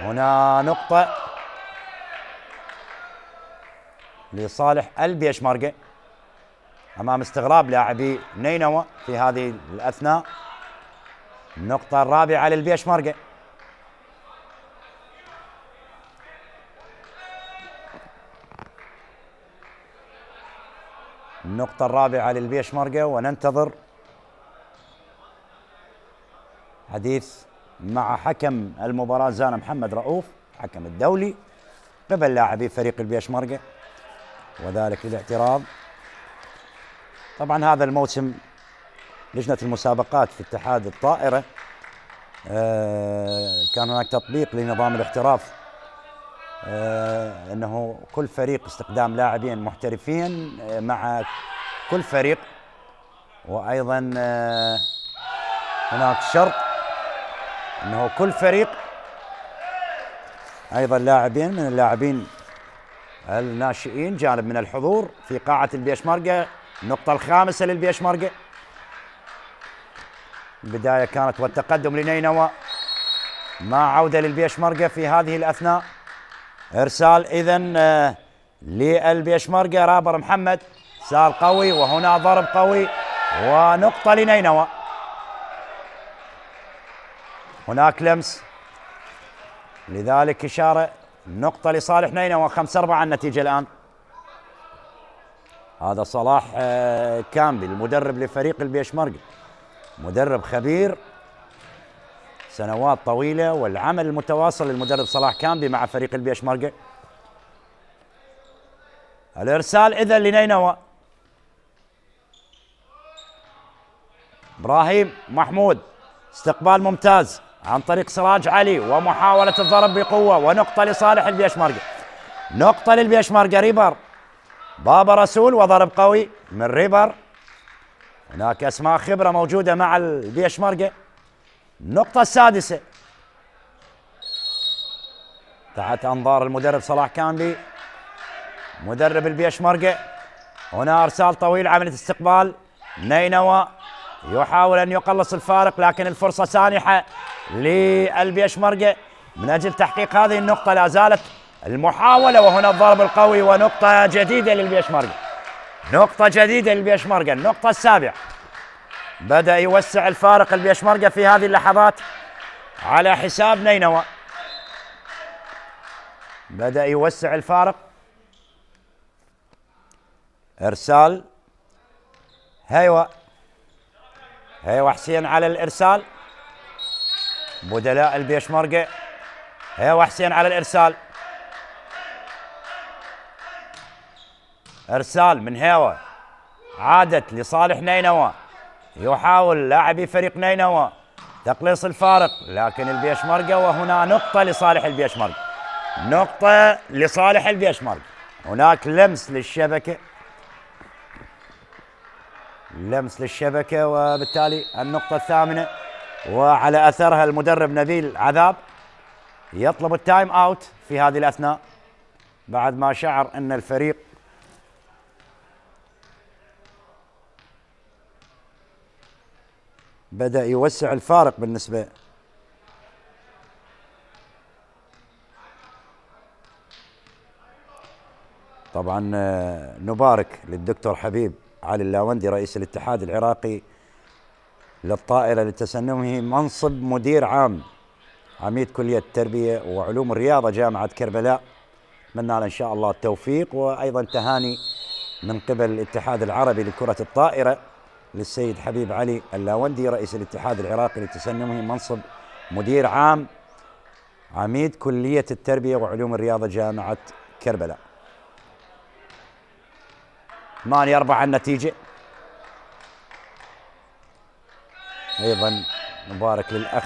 S4: هنا نقطة لصالح البيشمركة أمام استغراب لاعبي نينوى في هذه الأثناء. النقطة الرابعة للبيشمركة. النقطة الرابعة للبيشمركة، وننتظر حديث مع حكم المباراة زان محمد رؤوف حكم الدولي قبل لاعبي فريق البيشمركة، وذلك للاعتراض. طبعا هذا الموسم لجنة المسابقات في اتحاد الطائرة كان هناك تطبيق لنظام الاحتراف، انه كل فريق استخدام لاعبين محترفين مع كل فريق، وايضا هناك شرط انه كل فريق ايضا لاعبين من اللاعبين الناشئين جانب من الحضور في قاعة البيشمركة. النقطة الخامسة للبيشمركة. البداية كانت والتقدم لنينوى مع عودة للبيشمركة في هذه الأثناء. إرسال إذن للبيشمركة. رابر محمد إرسال قوي وهنا ضرب قوي ونقطة لنينوى. هناك لمس، لذلك إشارة. نقطة لصالح نينوى. 5-4 النتيجة الآن. هذا صلاح كامبي المدرب لفريق البيشمركة، مدرب خبير سنوات طويلة، والعمل المتواصل للمدرب صلاح كامبي مع فريق البيشمركة. الإرسال إذن لنينوى. إبراهيم محمود استقبال ممتاز عن طريق سراج علي ومحاولة الضرب بقوة ونقطة لصالح البيشمركة. نقطة للبيشمركة. ريبر بابا رسول وضرب قوي من ريبر، هناك أسماء خبرة موجودة مع البيشمركة. النقطة السادسة تحت أنظار المدرب صلاح كامبي مدرب البيشمركة. هنا إرسال طويل، عملية استقبال. نينوى يحاول أن يقلص الفارق، لكن الفرصة سانحة للبيشمركة من أجل تحقيق هذه النقطة. لا زالت المحاولة، وهنا الضرب القوي ونقطة جديدة للبيشمركة. نقطة جديدة للبيشمركة، النقطة السابعة. بدأ يوسع الفارق البيشمركة في هذه اللحظات على حساب نينوى. بدأ يوسع الفارق. إرسال هيوة حسين على الإرسال. بدلاء البيشمركة هيوة حسين على الإرسال. إرسال من هيوة عادت لصالح نينوى. يحاول لاعبي فريق نينوى تقليص الفارق، لكن البيشمركة، وهنا نقطة لصالح البيشمركة. نقطة لصالح البيشمركة. هناك لمس للشبكة، لمس للشبكة، وبالتالي النقطة الثامنة. وعلى أثرها المدرب نبيل عذاب يطلب التايم أوت في هذه الأثناء بعد ما شعر أن الفريق بدأ يوسع الفارق بالنسبة طبعا. نبارك للدكتور حبيب علي اللاوندي رئيس الاتحاد العراقي للطائرة لتسنمه منصب مدير عام عميد كلية التربية وعلوم الرياضة جامعة كربلاء. أتمنى له إن شاء الله التوفيق، وأيضا تهاني من قبل الاتحاد العربي لكرة الطائرة للسيد حبيب علي اللاوندي رئيس الاتحاد العراقي لتسنمه منصب مدير عام عميد كلية التربية وعلوم الرياضة جامعة كربلاء. 8-4 النتيجة. أيضا مبارك للأخ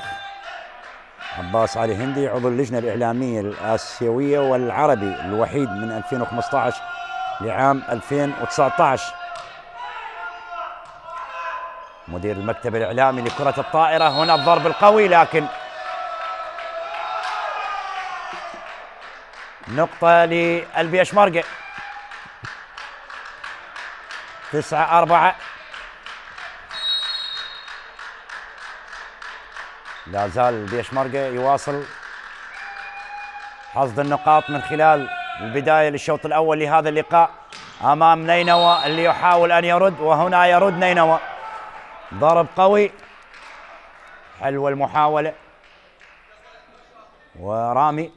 S4: عباس علي هندي عضو اللجنة الإعلامية الآسيوية والعربي الوحيد من 2015 لعام 2019، مدير المكتب الإعلامي لكرة الطائرة. هنا الضرب القوي، لكن نقطة للبيشمركة. 9-4. لا زال البيشمركة يواصل حصد النقاط من خلال البداية للشوط الأول لهذا اللقاء أمام نينوى اللي يحاول أن يرد، وهنا يرد نينوى. ضرب قوي، حلوة المحاولة. ورامي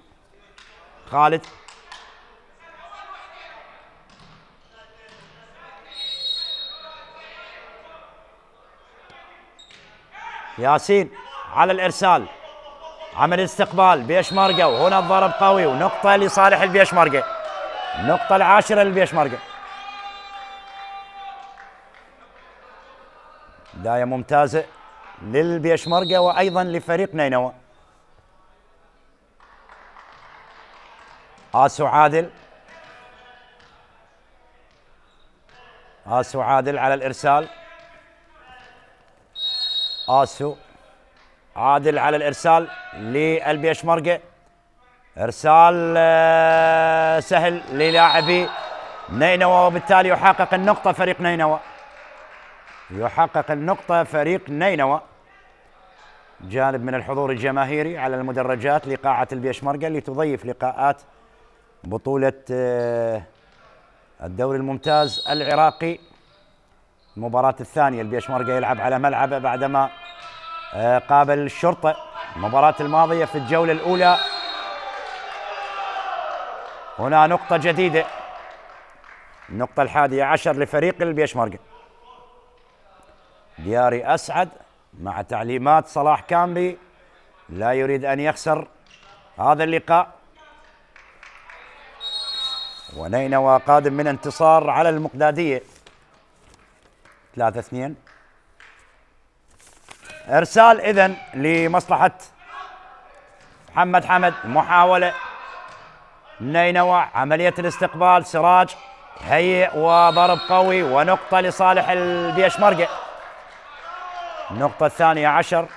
S4: خالد ياسين على الإرسال، عمل استقبال بيشمركة، وهنا الضرب قوي ونقطة لصالح البيشمركة. النقطة العاشرة للبيشمركة. بداية ممتازة للبيشمركة وأيضا لفريق نينوى. آسو عادل، آسو عادل على الإرسال. آسو عادل على الإرسال للبيشمركة. إرسال سهل للاعبي نينوى، وبالتالي يحقق النقطة فريق نينوى. يحقق النقطة فريق نينوى. جانب من الحضور الجماهيري على المدرجات لقاعة البيشمركة اللي تضيف لقاءات بطولة الدوري الممتاز العراقي. المباراة الثانية البيشمركة يلعب على ملعبه بعدما قابل الشرطة المباراة الماضية في الجولة الأولى. هنا نقطة جديدة، النقطة 11 لفريق البيشمركة. دياري أسعد مع تعليمات صلاح كامبي لا يريد أن يخسر هذا اللقاء، ونينوى قادم من انتصار على المقدادية 3-2. إرسال إذن لمصلحة محمد حمد. محاولة نينوى، عملية الاستقبال. سراج هيئ وضرب قوي ونقطة لصالح البيشمركة. النقطة الثانية عشر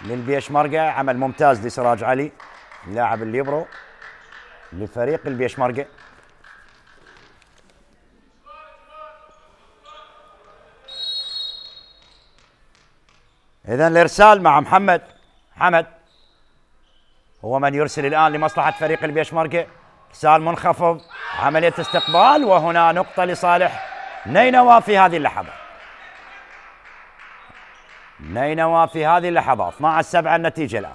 S4: للبيشمركة. عمل ممتاز لسراج علي لاعب الليبرو لفريق البيشمركة. إذن الإرسال مع محمد حمد هو من يرسل الآن لمصلحة فريق البيشمركة. إرسال منخفض، عملية استقبال، وهنا نقطة لصالح نينوى في هذه اللحظة. نينوى في هذه اللحظة 12-7 النتيجة الآن.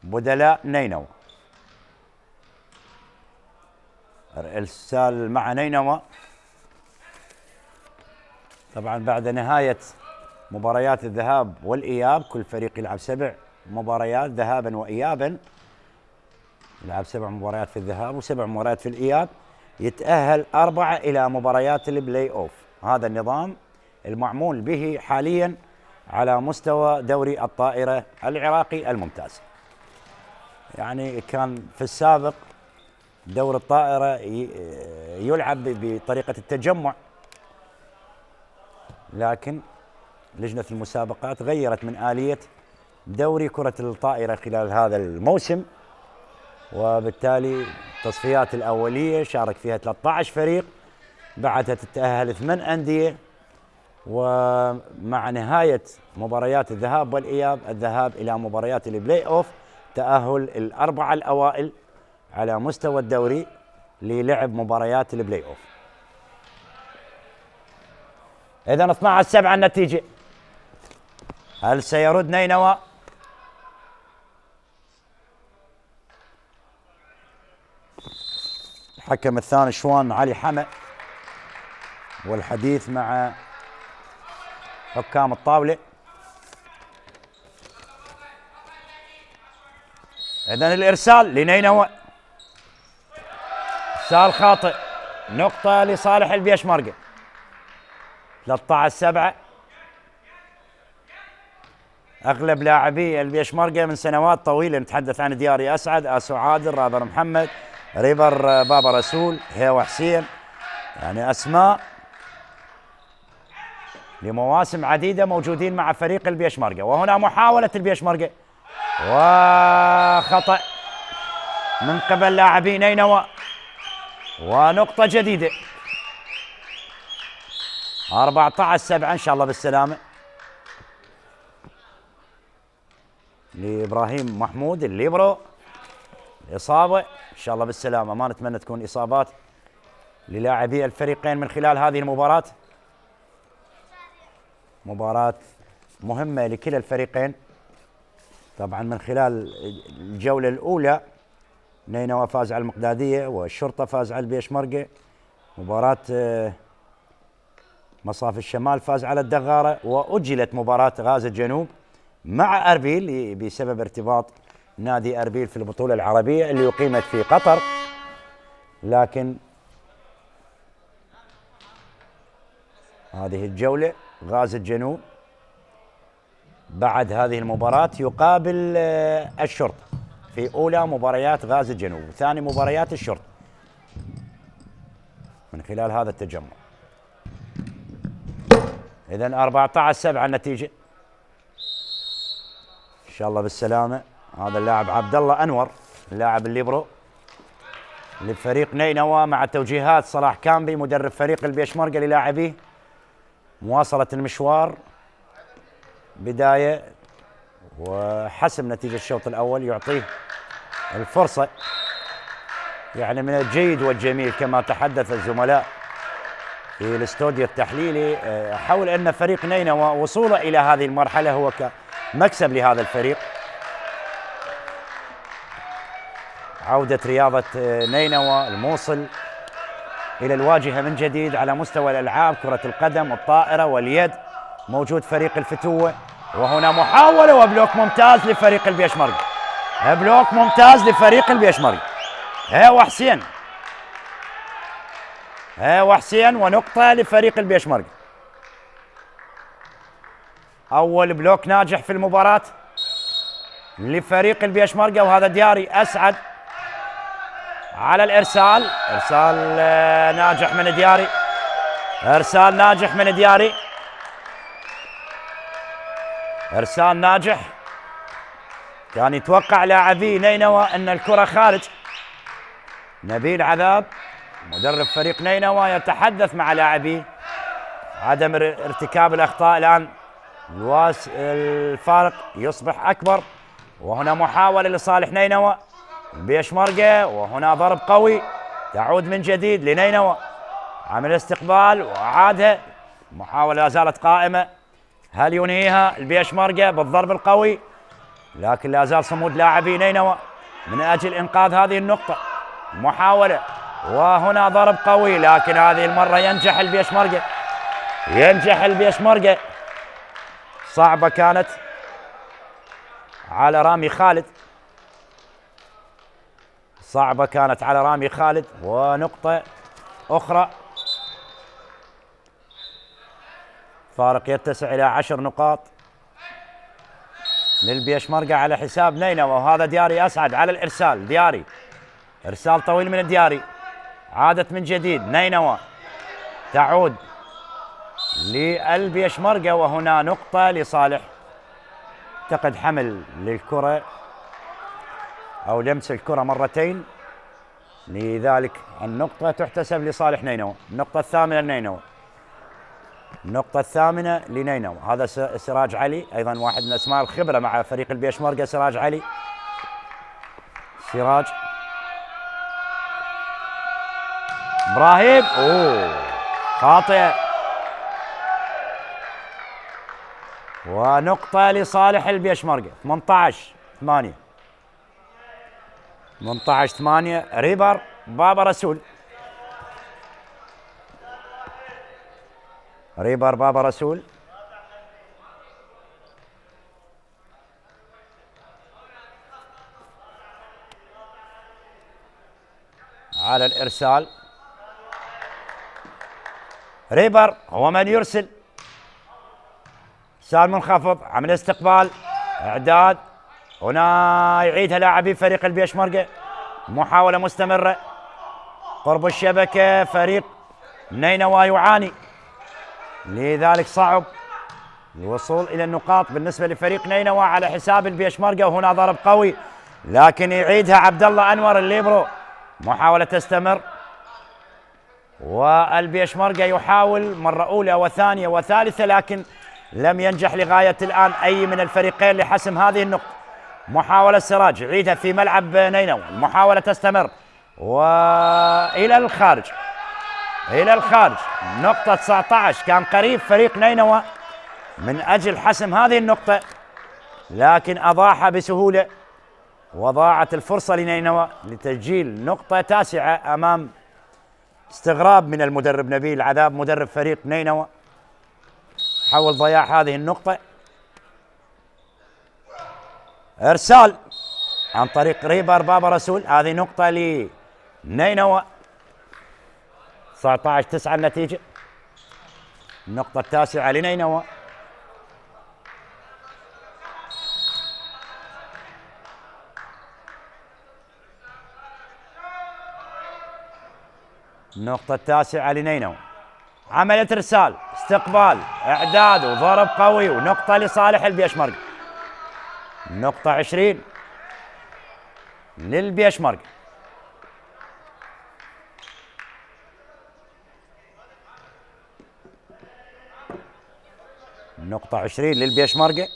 S4: بدلاء نينوى. إرسال مع نينوى. طبعا بعد نهاية مباريات الذهاب والإياب كل فريق يلعب 7 مباريات ذهابا وإيابا. يلعب 7 مباريات في الذهاب و7 مباريات في الإياب. يتأهل 4 إلى مباريات البلاي أوف. هذا النظام المعمول به حاليا على مستوى دوري الطائرة العراقي الممتاز. يعني كان في السابق دور الطائرة يلعب بطريقة التجمع، لكن لجنة المسابقات غيرت من آلية دوري كرة الطائرة خلال هذا الموسم، وبالتالي التصفيات الأولية شارك فيها 13 فريق، بعدها تتأهل 8 أندية، ومع نهاية مباريات الذهاب والإياب الذهاب إلى مباريات البلاي أوف، تأهل الأربعة الأوائل على مستوى الدوري للعب مباريات البلاي أوف. إذن 12-7 النتيجة. هل سيرد نينوى؟ الحكم الثاني شوان علي حمد، والحديث مع حكام الطاولة. إذن الإرسال لنينوى، إرسال خاطئ، نقطة لصالح البيشمركة. 13-7. أغلب لاعبي البيشمركة من سنوات طويلة، نتحدث عن دياري أسعد، آسو عادل، رابر محمد، ريبر بابا رسول، هيو حسين، يعني أسماء لمواسم عديدة موجودين مع فريق البيشمركة. وهنا محاولة البيشمركة وخطأ من قبل لاعبي نينوى، ونقطة جديدة. 14-7 إن شاء الله بالسلامة لإبراهيم محمود الليبرو. إصابة إن شاء الله بالسلامة، ما نتمنى تكون إصابات للاعبي الفريقين من خلال هذه المباراة. مباراة مهمة لكلا الفريقين. طبعا من خلال الجولة الأولى نينوى فاز على المقدادية والشرطة فاز على البيشمركة. مباراة مصاف الشمال فاز على الدغارة، وأجلت مباراة غازة الجنوب مع أربيل بسبب ارتباط نادي أربيل في البطولة العربية اللي أقيمت في قطر. لكن هذه الجولة غازة الجنوب بعد هذه المباراة يقابل الشرطة في أولى مباريات غازة الجنوب وثاني مباريات الشرطة من خلال هذا التجمع. إذن 14-7 النتيجة إن شاء الله بالسلامة. هذا اللاعب عبد الله أنور اللاعب الليبرو لفريق نينوى، مع توجيهات صلاح كامبي مدرب فريق البيشمركة للاعبيه مواصلة المشوار بداية وحسم نتيجة الشوط الأول يعطيه الفرصة. يعني من الجيد والجميل كما تحدث الزملاء في الاستوديو التحليلي حول أن فريق نينوى وصوله إلى هذه المرحلة هو مكسب لهذا الفريق. عودة رياضة نينوى الموصل إلى الواجهة من جديد على مستوى الألعاب، كرة القدم، الطائرة واليد. موجود فريق الفتوة، وهنا محاولة وبلوك ممتاز لفريق البيشمركة. بلوك ممتاز لفريق البيشمركة. وحسين ونقطة لفريق البيشمركة. أول بلوك ناجح في المباراة لفريق البيشمركة، وهذا دياري أسعد على الإرسال. إرسال ناجح من دياري، إرسال ناجح من دياري. إرسال ناجح. كان يتوقع لاعبي نينوى أن الكرة خارج. نبيل عذاب مدرب فريق نينوى يتحدث مع لاعبيه عدم ارتكاب الأخطاء. الآن الفارق يصبح أكبر، وهنا محاولة لصالح نينوى. البيشمركة وهنا ضرب قوي تعود من جديد لنينوى. عمل استقبال وعادها، محاولة لا زالت قائمة. هل ينهيها البيشمركة بالضرب القوي؟ لكن لا زال صمود لاعبي نينوى من أجل إنقاذ هذه النقطة. محاولة وهنا ضرب قوي، لكن هذه المرة ينجح البيشمركة. ينجح البيشمركة. صعبة كانت على رامي خالد. صعبة كانت على رامي خالد. ونقطة أخرى. فارق يتسع إلى 10 نقاط للبيشمركة على حساب نينوى. وهذا دياري أسعد على الإرسال. دياري إرسال طويل من الدياري. عادت من جديد نينوى. تعود للبيشمركة وهنا نقطة لصالح. اعتقد حمل للكرة أو لمس الكرة مرتين، لذلك النقطة تحتسب لصالح نينوى. النقطة الثامنة لنينوى. النقطة الثامنة لنينوى. هذا سراج علي، أيضا واحد من أسماء الخبرة مع فريق البيشمركة. سراج علي. سراج إبراهيم. خاطئة. ونقطة لصالح البيشمركة. 18-8. 18-8. ريبر بابا رسول. ريبر بابا رسول. على الإرسال. ريبر هو من يرسل. إرسال منخفض. عمل استقبال. إعداد. هنا يعيدها لاعبي فريق البيشمركة. محاولة مستمرة قرب الشبكة. فريق نينوى يعاني، لذلك صعب الوصول إلى النقاط بالنسبة لفريق نينوى على حساب البيشمركة. وهنا ضرب قوي، لكن يعيدها عبد الله أنور الليبرو. محاولة تستمر، والبيشمركة يحاول مرة أولى وثانية وثالثة، لكن لم ينجح لغاية الآن أي من الفريقين لحسم هذه النقطة. محاولة سراج يعيدها في ملعب نينوى. المحاولة تستمر وإلى الخارج. إلى الخارج. نقطة 19. كان قريب فريق نينوى من أجل حسم هذه النقطة، لكن أضاعها بسهولة، وضاعت الفرصة لنينوى لتسجيل نقطة 9 أمام استغراب من المدرب نبيل عذاب مدرب فريق نينوى حول ضياع هذه النقطة. إرسال عن طريق ريبر بابا رسول. هذه نقطة لنينوى. 19-9 النتيجة. النقطة 9 لنينوى. النقطة 9 لنينوى. عملت إرسال، استقبال، إعداد وضرب قوي، ونقطة لصالح البيشمركة. النقطة 20 للبيشمركة. النقطة 20 للبيشمركة.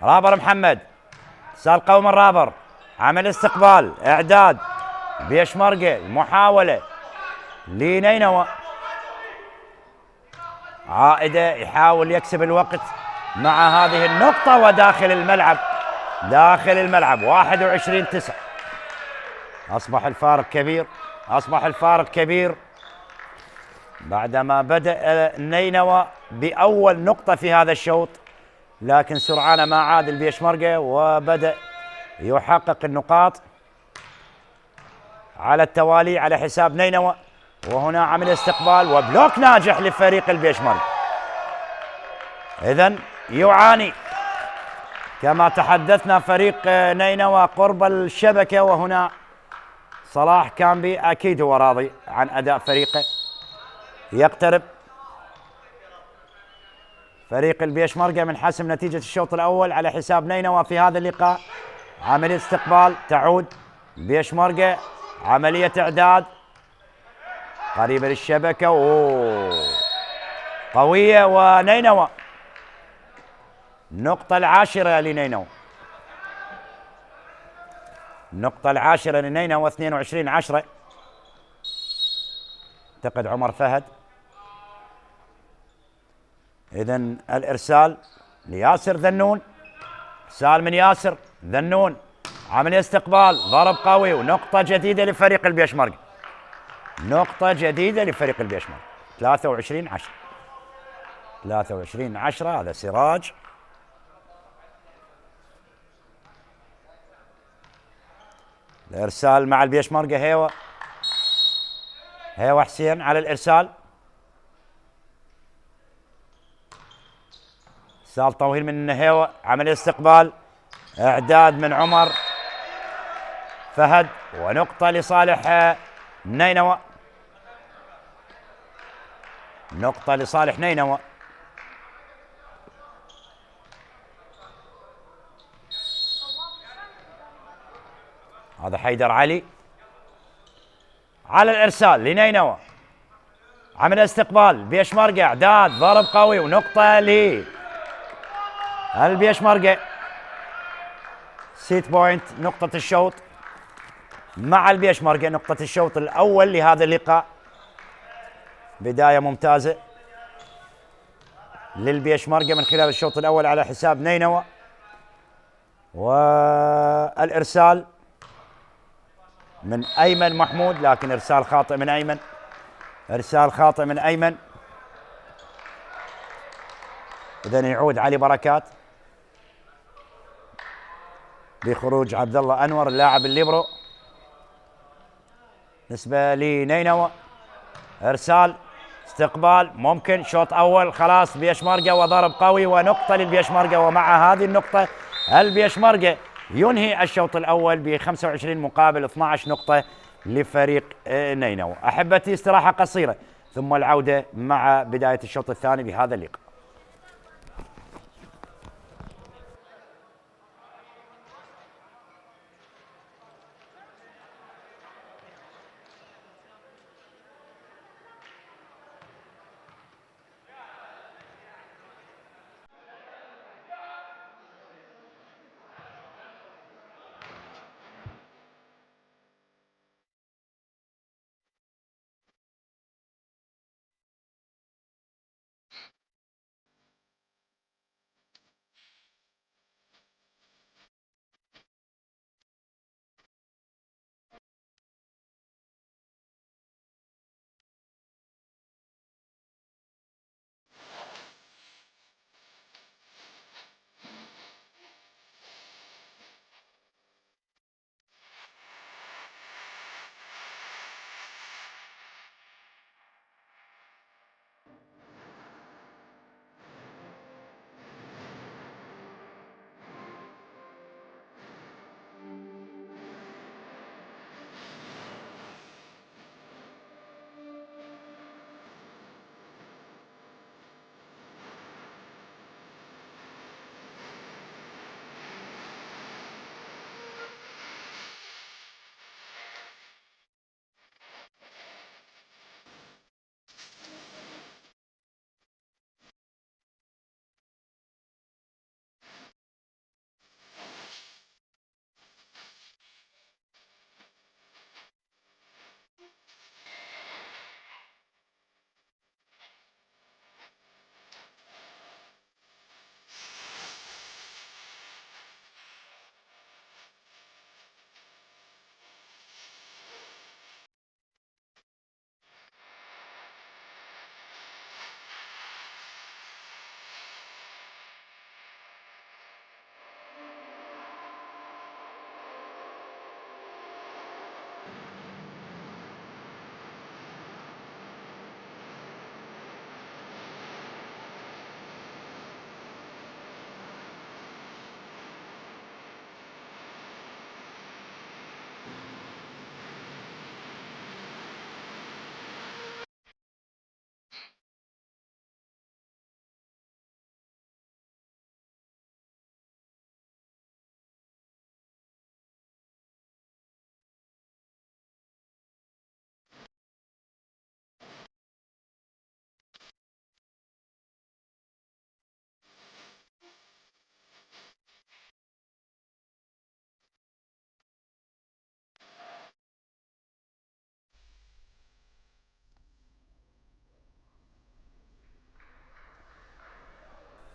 S4: رابر محمد. إرسال قوي من رابر. عمل استقبال، إعداد بيشمركة. محاولة لنينوى. عائدة يحاول يكسب الوقت مع هذه النقطة، وداخل الملعب. داخل الملعب. 21-9. أصبح الفارق كبير بعدما بدأ نينوى بأول نقطة في هذا الشوط، لكن سرعان ما عاد البيشمركة وبدأ يحقق النقاط على التوالي على حساب نينوى. وهنا عمل استقبال وبلوك ناجح لفريق البيشمركة. إذن يعاني كما تحدثنا فريق نينوى قرب الشبكة، وهنا صلاح كامبي أكيد هو راضي عن أداء فريقه. يقترب فريق البيشمركة من حسم نتيجة الشوط الأول على حساب نينوى في هذا اللقاء. عملية استقبال تعود البيشمركة، عملية إعداد قريبة للشبكة، قوية، ونينوى النقطة العاشرة لنينوى. النقطة العاشرة لنينوى 22-10. اعتقد عمر فهد. إذن الإرسال لياسر ذنون، إرسال من ياسر ذنون، عملية استقبال، ضرب قوي، ونقطة جديدة لفريق البيشمركة. نقطة جديدة لفريق البيشمركة. 23-10. 23-10. هذا سراج. الإرسال مع البيشمركة هيوا حسين على الإرسال. إرسال طويل من هيوا، عملية استقبال، إعداد من عمر فهد، ونقطة لصالح نينوى. نقطة لصالح نينوى. هذا حيدر علي على الإرسال لنينوى، عمل استقبال بيشمركة، إعداد ضرب قوي، ونقطة للبيشمركة. سيت بوينت، نقطة الشوط مع البيشمركة، نقطة الشوط الأول لهذا اللقاء. بداية ممتازة للبيشمركة من خلال الشوط الأول على حساب نينوى. والإرسال من أيمن محمود، لكن إرسال خاطئ من أيمن. إرسال خاطئ من أيمن. إذن يعود علي بركات بخروج عبد الله أنور اللاعب الليبرو. بالنسبة لنينوى إرسال استقبال ممكن، شوط أول خلاص بيشمركة، وضرب قوي، ونقطة للبيشمركة. ومع هذه النقطة البيشمركة ينهي الشوط الأول ب 25 مقابل 12 نقطة لفريق نينوى. أحبتي استراحة قصيرة ثم العودة مع بداية الشوط الثاني بهذا اللقاء.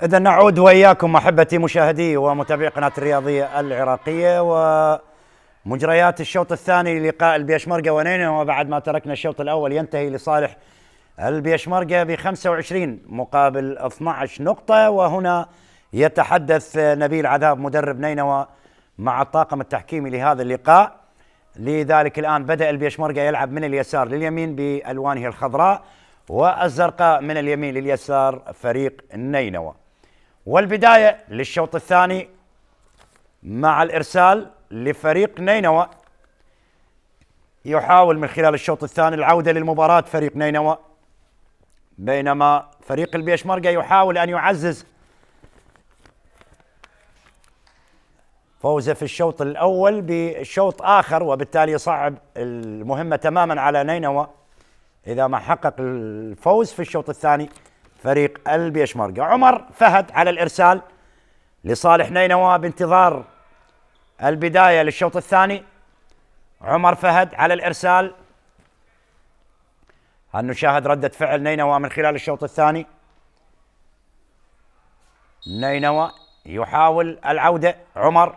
S4: إذا نعود وإياكم أحبتي مشاهدي ومتابعي قناة الرياضية العراقية ومجريات الشوط الثاني لقاء البيشمركة ونينوى، وبعد ما تركنا الشوط الأول ينتهي لصالح البيشمركة ب 25 مقابل 12 نقطة. وهنا يتحدث نبيل عذاب مدرب نينوى مع الطاقم التحكيمي لهذا اللقاء. لذلك الآن بدأ البيشمركة يلعب من اليسار لليمين بألوانه الخضراء والزرقاء، من اليمين لليسار فريق نينوى. والبداية للشوط الثاني مع الإرسال لفريق نينوى، يحاول من خلال الشوط الثاني العودة للمباراة فريق نينوى، بينما فريق البيشمركة يحاول أن يعزز فوزه في الشوط الأول بشوط آخر، وبالتالي يصعب المهمة تماما على نينوى إذا ما حقق الفوز في الشوط الثاني فريق البيشمركة. عمر فهد على الإرسال لصالح نينوى بانتظار البداية للشوط الثاني. عمر فهد على الإرسال، هل نشاهد ردة فعل نينوى من خلال الشوط الثاني؟ نينوى يحاول العودة، عمر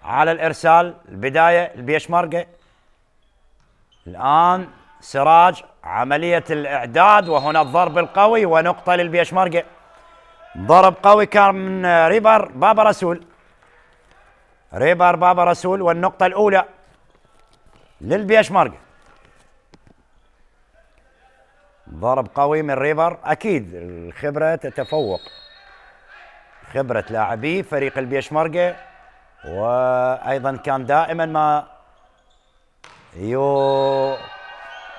S4: على الإرسال، البداية البيشمركة الآن سراج عملية الإعداد، وهنا الضرب القوي ونقطة للبيشمركة. ضرب قوي كان من ريبر بابا رسول، ريبر بابا رسول، والنقطة الأولى للبيشمركة. ضرب قوي من ريبر، أكيد الخبرة تتفوق، خبرة لاعبي فريق البيشمركة، وأيضا كان دائما ما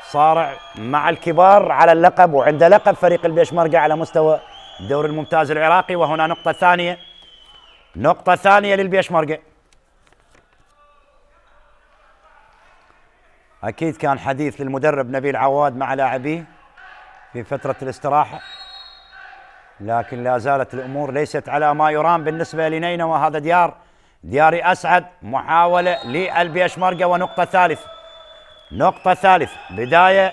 S4: صارع مع الكبار على اللقب، وعند لقب فريق البيشمركة على مستوى الدوري الممتاز العراقي. وهنا نقطة ثانية، نقطة ثانية للبيشمركة. أكيد كان حديث للمدرب نبيل عواد مع لاعبيه في فترة الاستراحة، لكن لا زالت الأمور ليست على ما يرام بالنسبة لنينوى. هذا دياري أسعد، محاولة للبيشمركة ونقطة ثالث، نقطة ثالث، بداية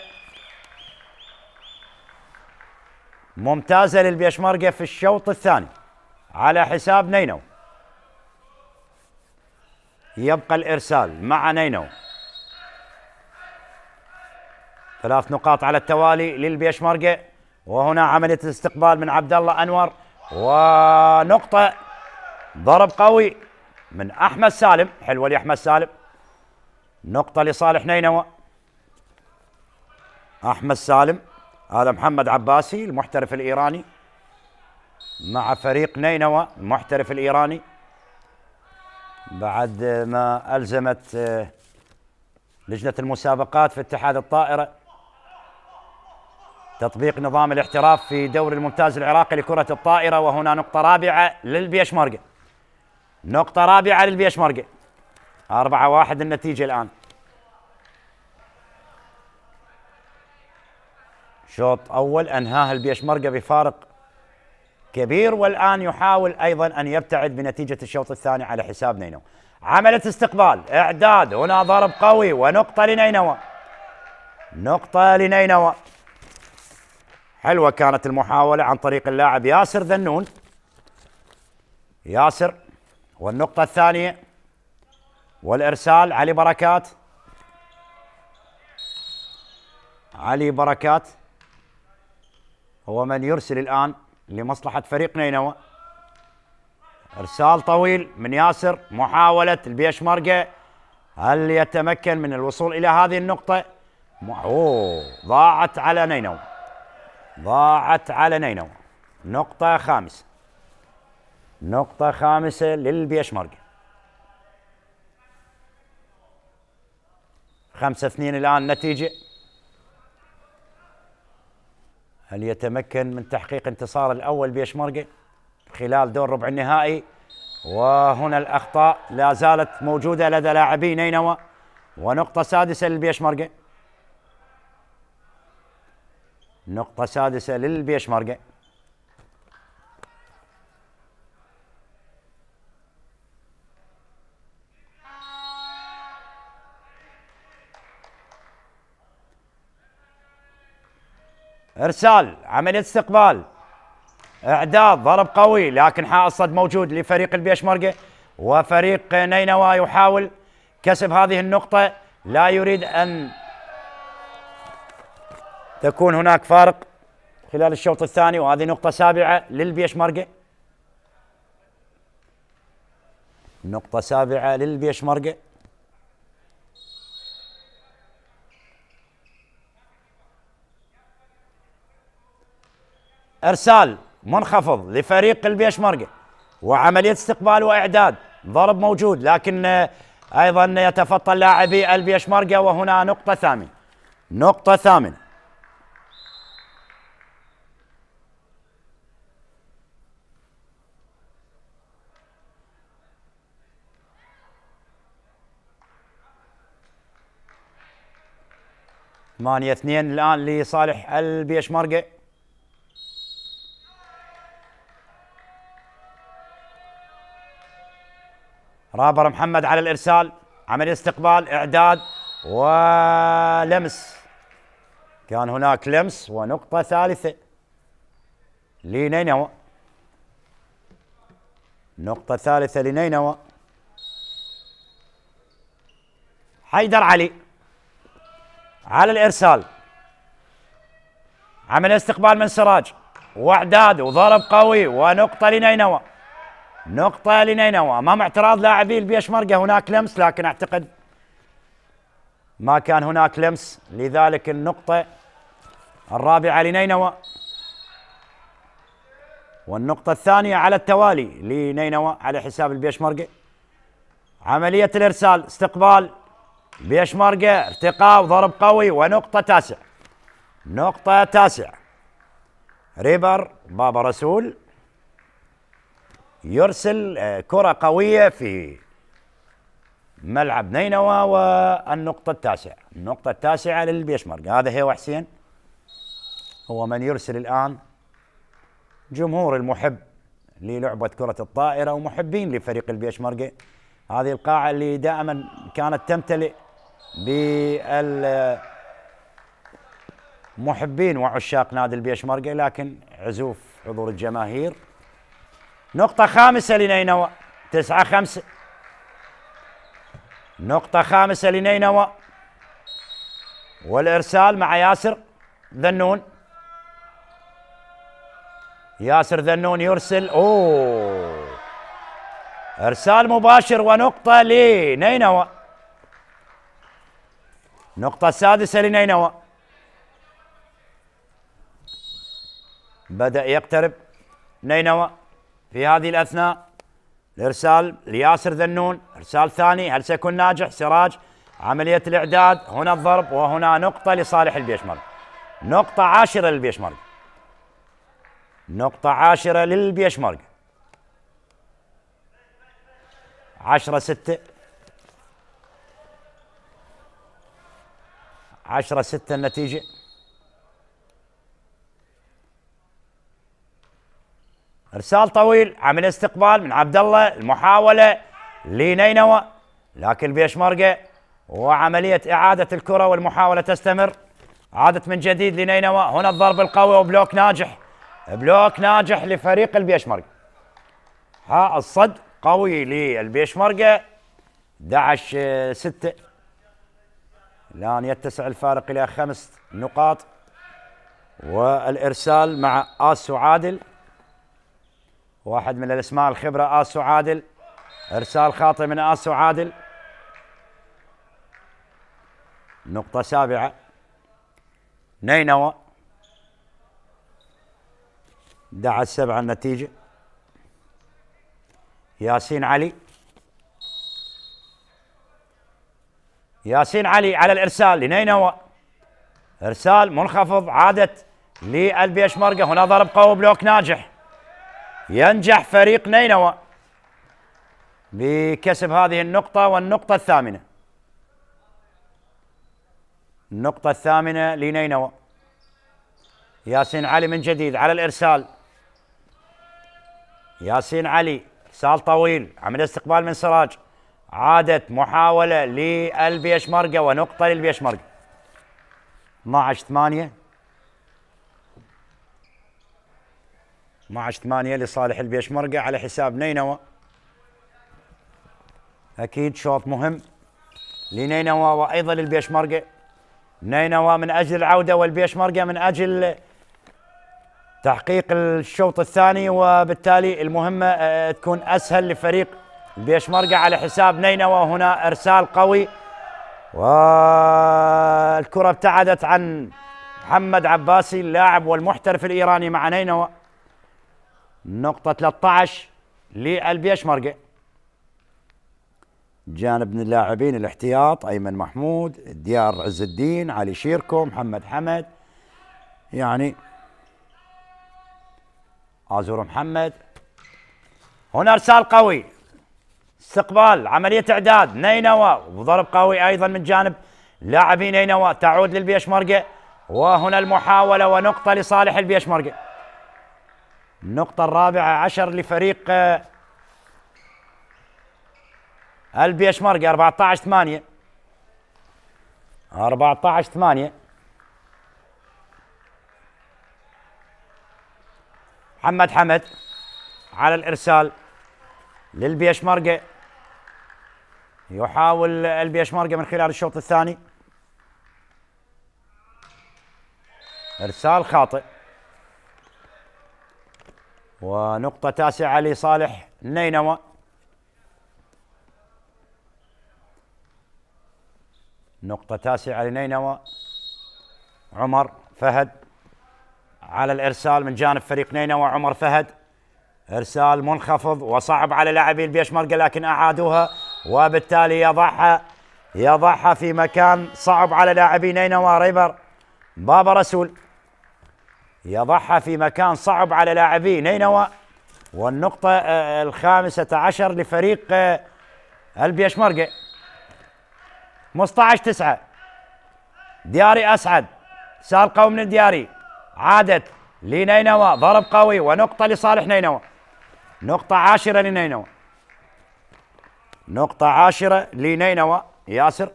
S4: ممتازة للبيشمركة في الشوط الثاني على حساب نينوى. يبقى الإرسال مع نينوى، 3 نقاط على التوالي للبيشمركة. وهنا عملية الاستقبال من عبد الله أنور، ونقطة، ضرب قوي من أحمد سالم، حلوة لأحمد سالم، نقطة لصالح نينوى. أحمد سالم، هذا محمد عباسي المحترف الإيراني مع فريق نينوى المحترف الإيراني، بعد ما ألزمت لجنة المسابقات في اتحاد الطائرة تطبيق نظام الاحتراف في دوري الممتاز العراقي لكرة الطائرة. وهنا نقطة رابعة للبيشمركة، نقطة رابعة للبيشمركة، 4-1 النتيجة الآن. شوط أول أنهاه البيشمركة بفارق كبير، والآن يحاول أيضا أن يبتعد بنتيجة الشوط الثاني على حساب نينوى. عملية استقبال، إعداد، هنا ضرب قوي ونقطة لنينوى، نقطة لنينوى. حلوة كانت المحاولة عن طريق اللاعب ياسر ذنون، ياسر، والنقطة الثانية والإرسال علي بركات، علي بركات هو من يرسل الآن لمصلحة فريق نينوى. إرسال طويل من ياسر، محاولة البيشمركة، هل يتمكن من الوصول إلى هذه النقطة؟ ضاعت على نينوى، ضاعت على نينوى. نقطة خامسة، نقطة خامسة للبيشمركة. 5-2 الآن النتيجة. هل يتمكن من تحقيق انتصار الأول بيشمركة خلال دور ربع النهائي؟ وهنا الأخطاء لا زالت موجودة لدى لاعبي نينوى، ونقطة سادسة للبيشمركة، نقطة سادسة للبيشمركة. إرسال، عملية استقبال، إعداد ضرب قوي، لكن حائط صد موجود لفريق البيشمركة، وفريق نينوى يحاول كسب هذه النقطة، لا يريد أن تكون هناك فارق خلال الشوط الثاني، وهذه نقطة سابعة للبيشمركة. نقطة سابعة للبيشمركة. إرسال منخفض لفريق البيشمركة، وعملية استقبال وإعداد ضرب موجود، لكن أيضا يتفطن لاعبي البيشمركة، وهنا نقطة ثامنة. نقطة ثامنة. ثمانية اثنين الآن لصالح البيشمركة. رابر محمد على الإرسال، عملية استقبال، إعداد ولمس. كان هناك لمس، ونقطة ثالثة لنينوى. نقطة ثالثة لنينوى. حيدر علي على الإرسال، عملية استقبال من سراج، وإعداد وضرب قوي، ونقطة لنينوى. نقطة لنينوى أمام اعتراض لاعبي البيشمركة. هناك لمس، لكن أعتقد ما كان هناك لمس، لذلك النقطة الرابعة لنينوى، والنقطة الثانية على التوالي لنينوى على حساب البيشمركة. عملية الإرسال، استقبال بيشمركة، ارتقاء وضرب قوي، ونقطة تاسع. نقطة تاسع. ريبر بابا رسول يرسل كرة قوية في ملعب نينوى، والنقطة التاسعة. النقطة التاسعة للبيشمركة. هذا هو حسين، هو من يرسل الآن. جمهور المحب للعبة كرة الطائرة ومحبين لفريق البيشمركة، هذه القاعة اللي دائما كانت تمتلئ بالمحبين وعشاق نادي البيشمركة، لكن عزوف حضور الجماهير. نقطة خامسة لنينوى، 9-5. نقطة خامسة لنينوى، والإرسال مع ياسر ذنون. ياسر ذنون يرسل، إرسال مباشر، ونقطة لنينوى. نقطة سادسة لنينوى. بدأ يقترب نينوى في هذه الأثناء. الإرسال لياسر ذنون، إرسال ثاني، هل سيكون ناجح؟ سراج، عملية الإعداد، هنا الضرب، وهنا نقطة لصالح البيشمركة. نقطة 10 للبيشمركة. نقطة 10 للبيشمركة. 10-6. 10-6 النتيجة. إرسال طويل، عمل استقبال من عبد الله، المحاولة لنينوى، لكن البيشمركة وعملية إعادة الكرة والمحاولة تستمر. عادت من جديد لنينوى، هنا الضرب القوي وبلوك ناجح. بلوك ناجح لفريق البيشمركة. الصد قوي للبيشمركة. 11-6. الآن يتسع الفارق إلى 5 نقاط. والإرسال مع آسو عادل، واحد من الأسماء الخبرة، آسو عادل. إرسال خاطئ من آسو عادل. نقطة سابعة نينوى. 11-7 النتيجة. ياسين علي. ياسين علي على الإرسال لنينوى، إرسال منخفض، عادت للبيشمركة، هنا ضرب قوي، بلوك ناجح. ينجح فريق نينوى بكسب هذه النقطة، والنقطة الثامنة. النقطة الثامنة لنينوى. ياسين علي من جديد على الإرسال. ياسين علي، إرسال طويل، عمل استقبال من سراج، عادت محاولة للبيشمركة، ونقطة للبيشمركة. 12-8. 12-8 لصالح البيشمركة على حساب نينوى. أكيد شوط مهم لنينوى وأيضا للبيشمركة. نينوى من أجل العودة والبيشمركة من أجل تحقيق الشوط الثاني، وبالتالي المهمة تكون أسهل لفريق البيشمركة على حساب نينوى. هنا إرسال قوي والكرة ابتعدت عن محمد عباسي اللاعب والمحترف الإيراني مع نينوى. نقطة 13 للبيشمركة. جانب من اللاعبين الاحتياط أيمن محمود، ديار عز الدين، علي شيركو، محمد حمد، يعني آزور محمد. هنا ارسال قوي، استقبال، عملية اعداد نينوى وضرب قوي ايضا من جانب لاعبي نينوى. تعود للبيشمركة وهنا المحاولة ونقطة لصالح البيشمركة. النقطة 14 لفريق البيشمركة. 14-8 14-8. محمد حمد على الإرسال للبيشمركة. يحاول البيشمركة من خلال الشوط الثاني. إرسال خاطئ ونقطة 9 لصالح نينوى. نقطة 9 لنينوى. عمر فهد على الإرسال من جانب فريق نينوى. عمر فهد، إرسال منخفض وصعب على لاعبي البيشمركة لكن أعادوها، وبالتالي يضعها في مكان صعب على لاعبي نينوى. ريبر بابا رسول يضعها في مكان صعب على لاعبي نينوى. والنقطة 15 لفريق البيشمركة. 15-9. دياري أسعد، سال قوي من الدياري، عادت لنينوى، ضرب قوي ونقطة لصالح نينوى. نقطة 10 لنينوى. نقطة 10 لنينوى. ياسر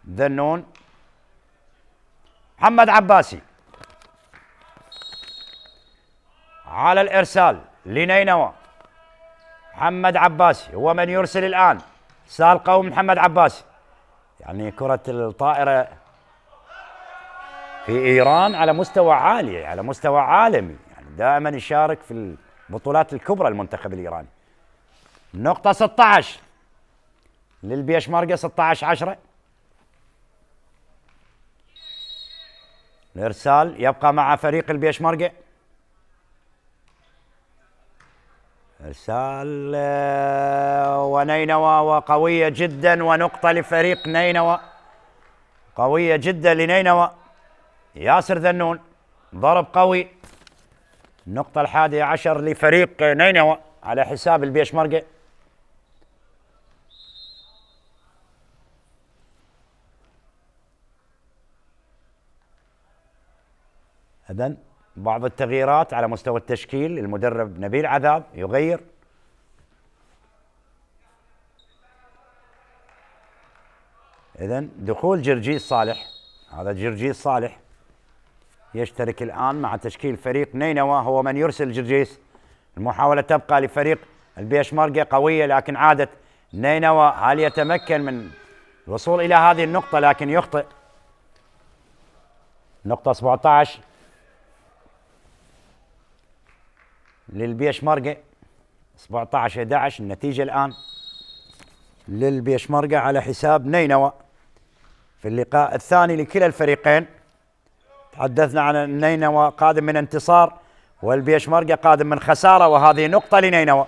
S4: ذنون، محمد عباسي على الإرسال لنينوى. محمد عباسي هو من يرسل الآن. سال قوي محمد عباسي. يعني كرة الطائرة في إيران على مستوى عالي، على مستوى عالمي، يعني دائما يشارك في البطولات الكبرى المنتخب الإيراني. نقطة 16 للبيشمركة. 16-10. الإرسال يبقى مع فريق البيشمركة. إرسال ونينوى وقوية جدا، ونقطة لفريق نينوى، قوية جدا لنينوى. ياسر ذنون، ضرب قوي. النقطة 11 لفريق نينوى على حساب البيشمركة. إذن بعض التغييرات على مستوى التشكيل. المدرب نبيل عذاب يغير. إذن دخول جرجيس صالح، هذا جرجيس صالح يشترك الآن مع تشكيل فريق نينوى. هو من يرسل جرجيس. المحاولة تبقى لفريق البيشمركة قوية، لكن عادت نينوى. هل يتمكن من الوصول إلى هذه النقطة؟ لكن يخطئ. نقطة 17 للبيشمركة. 17-11 النتيجة الآن للبيشمركة على حساب نينوى في اللقاء الثاني لكلا الفريقين. تحدثنا عن نينوى قادم من انتصار والبيشمركة قادم من خسارة، وهذه نقطة لنينوى.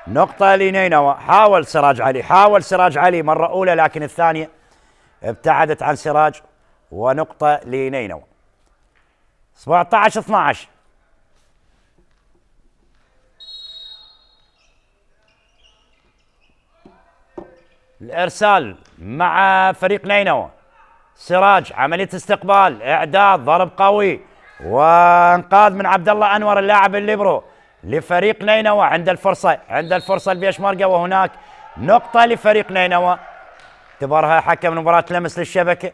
S4: نقطة لنينوى. حاول سراج علي مرة أولى، لكن الثانية ابتعدت عن سراج، ونقطة لنينوى. 17-12. الإرسال مع فريق نينوى. سراج، عملية استقبال، إعداد، ضرب قوي وانقاذ من عبد الله أنور اللاعب الليبرو لفريق نينوى. عند الفرصة البيشمركة، وهناك نقطة لفريق نينوى. اعتبرها حكم المباراة لمس للشبكة.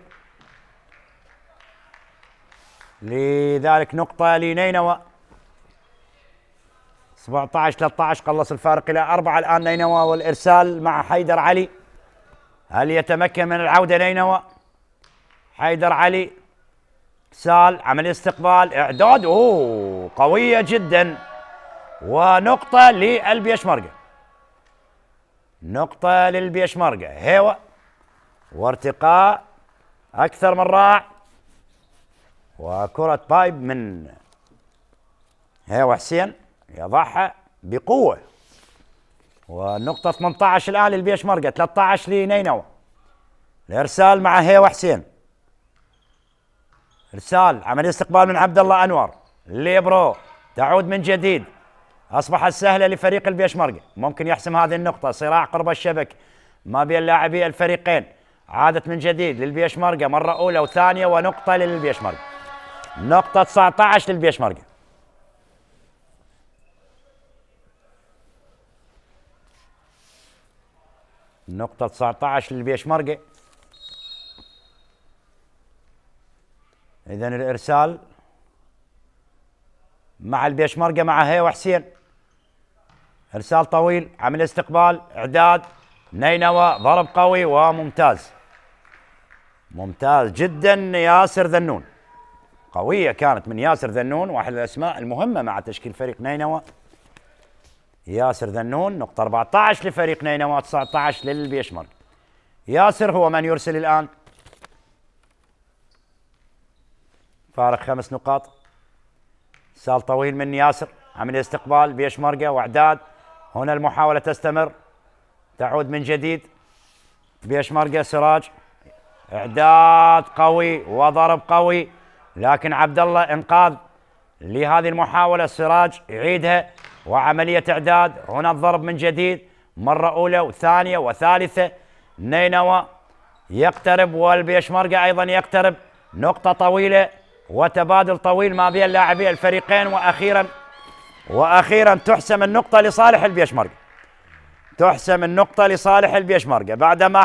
S4: لذلك نقطة لنينوى. 17-13 قلص الفارق إلى 4 الآن نينوى. والإرسال مع حيدر علي. هل يتمكن من العودة نينوى؟ حيدر علي إرسال، عمل استقبال، إعداد قوية جدا. ونقطة للبيشمركة. نقطة للبيشمركة. هيوة وارتقاء أكثر من رائع. وكرة بايب من هيوة حسين يضعها بقوة. والنقطة 18 الآن للبيشمركة، 13 لنينوى. الإرسال مع هيوة حسين. إرسال، عمل استقبال من عبد الله أنور. ليبرو تعود من جديد. أصبحت سهلة لفريق البيشمركة، ممكن يحسم هذه النقطة. صراع قرب الشبك ما بين لاعبي الفريقين. عادت من جديد للبيشمركة مرة أولى وثانية، ونقطة للبيشمركة. نقطة 19 للبيشمركة. نقطة 19 للبيشمركة. إذن الإرسال مع البيشمركة مع هيوة حسين. إرسال طويل، عمل استقبال، إعداد نينوى، ضرب قوي وممتاز. ممتاز جدا ياسر ذنون. قوية كانت من ياسر ذنون، واحد الأسماء المهمة مع تشكيل فريق نينوى. ياسر ذنون. نقطة 14 لفريق نينوى، 19 للبيشمركة. ياسر هو من يرسل الآن. فارق 5 نقاط. إرسال طويل من ياسر، عمل استقبال بيشمركة واعداد. هنا المحاولة تستمر، تعود من جديد بيشمركة. سراج، اعداد قوي وضرب قوي، لكن عبد الله انقاذ لهذه المحاولة. سراج يعيدها وعملية اعداد. هنا الضرب من جديد مرة أولى وثانية وثالثة. نينوى يقترب والبيشمركة أيضا يقترب. نقطة طويلة وتبادل طويل ما بين لاعبي الفريقين. وأخيرا تحسم النقطة لصالح البيشمركة. تحسم النقطة لصالح البيشمركة بعدما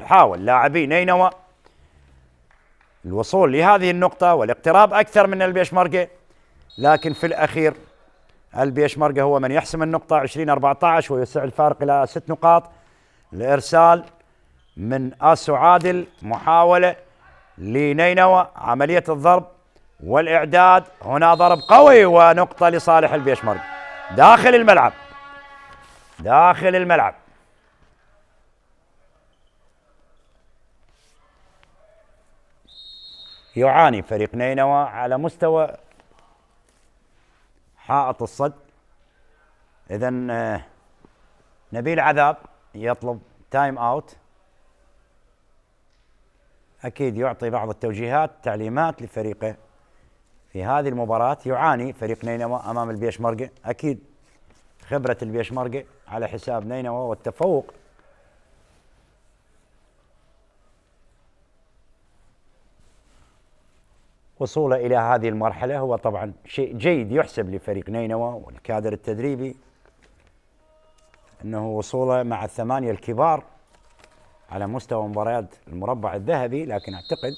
S4: حاول لاعبي نينوى الوصول لهذه النقطة والاقتراب أكثر من البيشمركة، لكن في الأخير البيشمركة هو من يحسم النقطة 20-14 ويوسع الفارق إلى 6 نقاط. الإرسال من آسو عادل، محاولة لنينوى، عملية الضرب والإعداد. هنا ضرب قوي ونقطة لصالح البيشمركة داخل الملعب. يعاني فريق نينوى على مستوى حائط الصد. إذن نبيل عذاب يطلب تايم أوت، أكيد يعطي بعض التوجيهات تعليمات لفريقه في هذه المباراة. يعاني فريق نينوى أمام البيشمركة، أكيد خبرة البيشمركة على حساب نينوى والتفوق. وصوله إلى هذه المرحلة هو طبعا شيء جيد يحسب لفريق نينوى والكادر التدريبي، أنه وصوله مع الثمانية الكبار على مستوى مباريات المربع الذهبي. لكن أعتقد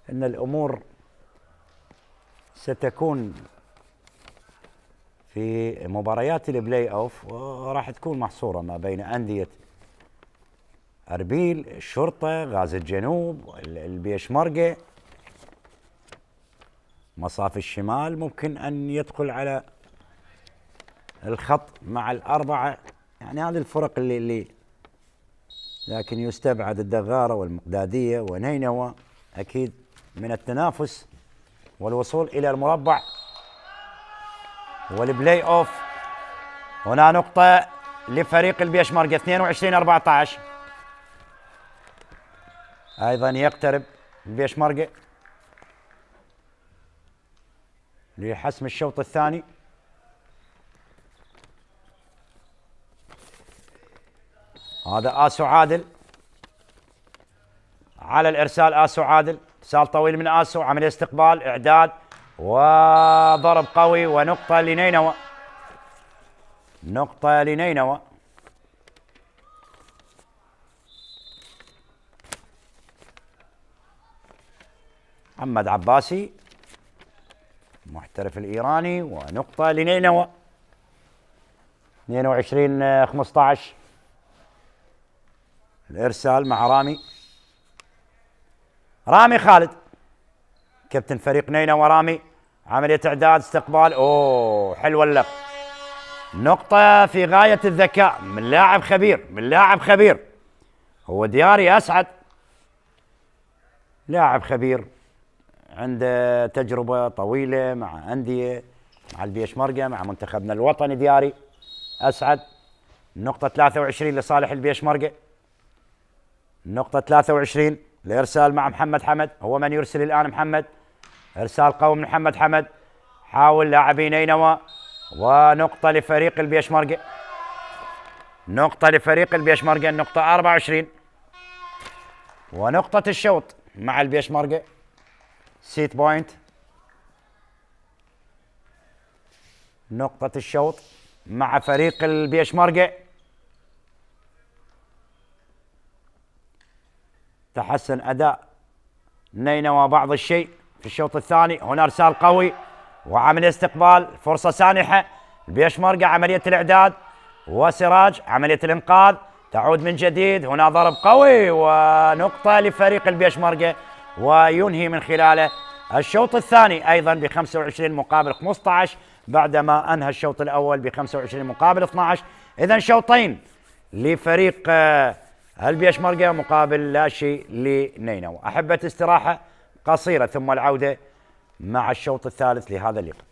S4: أن الأمور ستكون في مباريات البلاي أوف وراح تكون محصورة ما بين أندية أربيل، الشرطة، غازي الجنوب، البيشمركة، مصاف الشمال. ممكن أن يدخل على الخط مع الأربعة، يعني هذه الفرق اللي لكن يستبعد الدغارة والمقدادية ونينوى أكيد من التنافس والوصول إلى المربع والبلاي أوف. هنا نقطة لفريق البيشمركة 22-14. أيضا يقترب البيشمركة لحسم الشوط الثاني. هذا آسو عادل على الإرسال. آسو عادل، إرسال طويل من آسو، عمل استقبال، إعداد وضرب قوي ونقطة لنينوى. نقطة لنينوى. محمد عباسي المحترف الإيراني، ونقطة لنينوى. 22-15. الإرسال مع رامي خالد كابتن فريق نينوى. رامي عملية إعداد استقبال، أوه حلوة اللق. نقطة في غاية الذكاء من لاعب خبير هو دياري أسعد، لاعب خبير عنده تجربة طويلة مع أندية، مع البيشمركة، مع منتخبنا الوطني. دياري أسعد. نقطة 23 لصالح البيشمركة. نقطة 23. الإرسال مع محمد حمد، هو من يرسل الآن. محمد، إرسال قوي من محمد حمد، حاول لاعبي نينوى. ونقطة لفريق البيشمركة. النقطة 24. ونقطة الشوط مع البيشمركة. سيت بوينت. نقطة الشوط مع فريق البيشمركة. تحسن أداء نينوى بعض الشيء في الشوط الثاني. هنا إرسال قوي وعملية استقبال، فرصة سانحة. البيشمركة عملية الإعداد، وسراج عملية الإنقاذ، تعود من جديد. هنا ضرب قوي ونقطة لفريق البيشمركة، وينهي من خلاله الشوط الثاني أيضا ب 25 مقابل 15، بعدما أنهى الشوط الأول ب 25 مقابل 12. إذن شوطين لفريق البيشمركة مقابل لا شيء لنينوى. أحبة استراحة قصيرة ثم العودة مع الشوط الثالث لهذا اللقاء.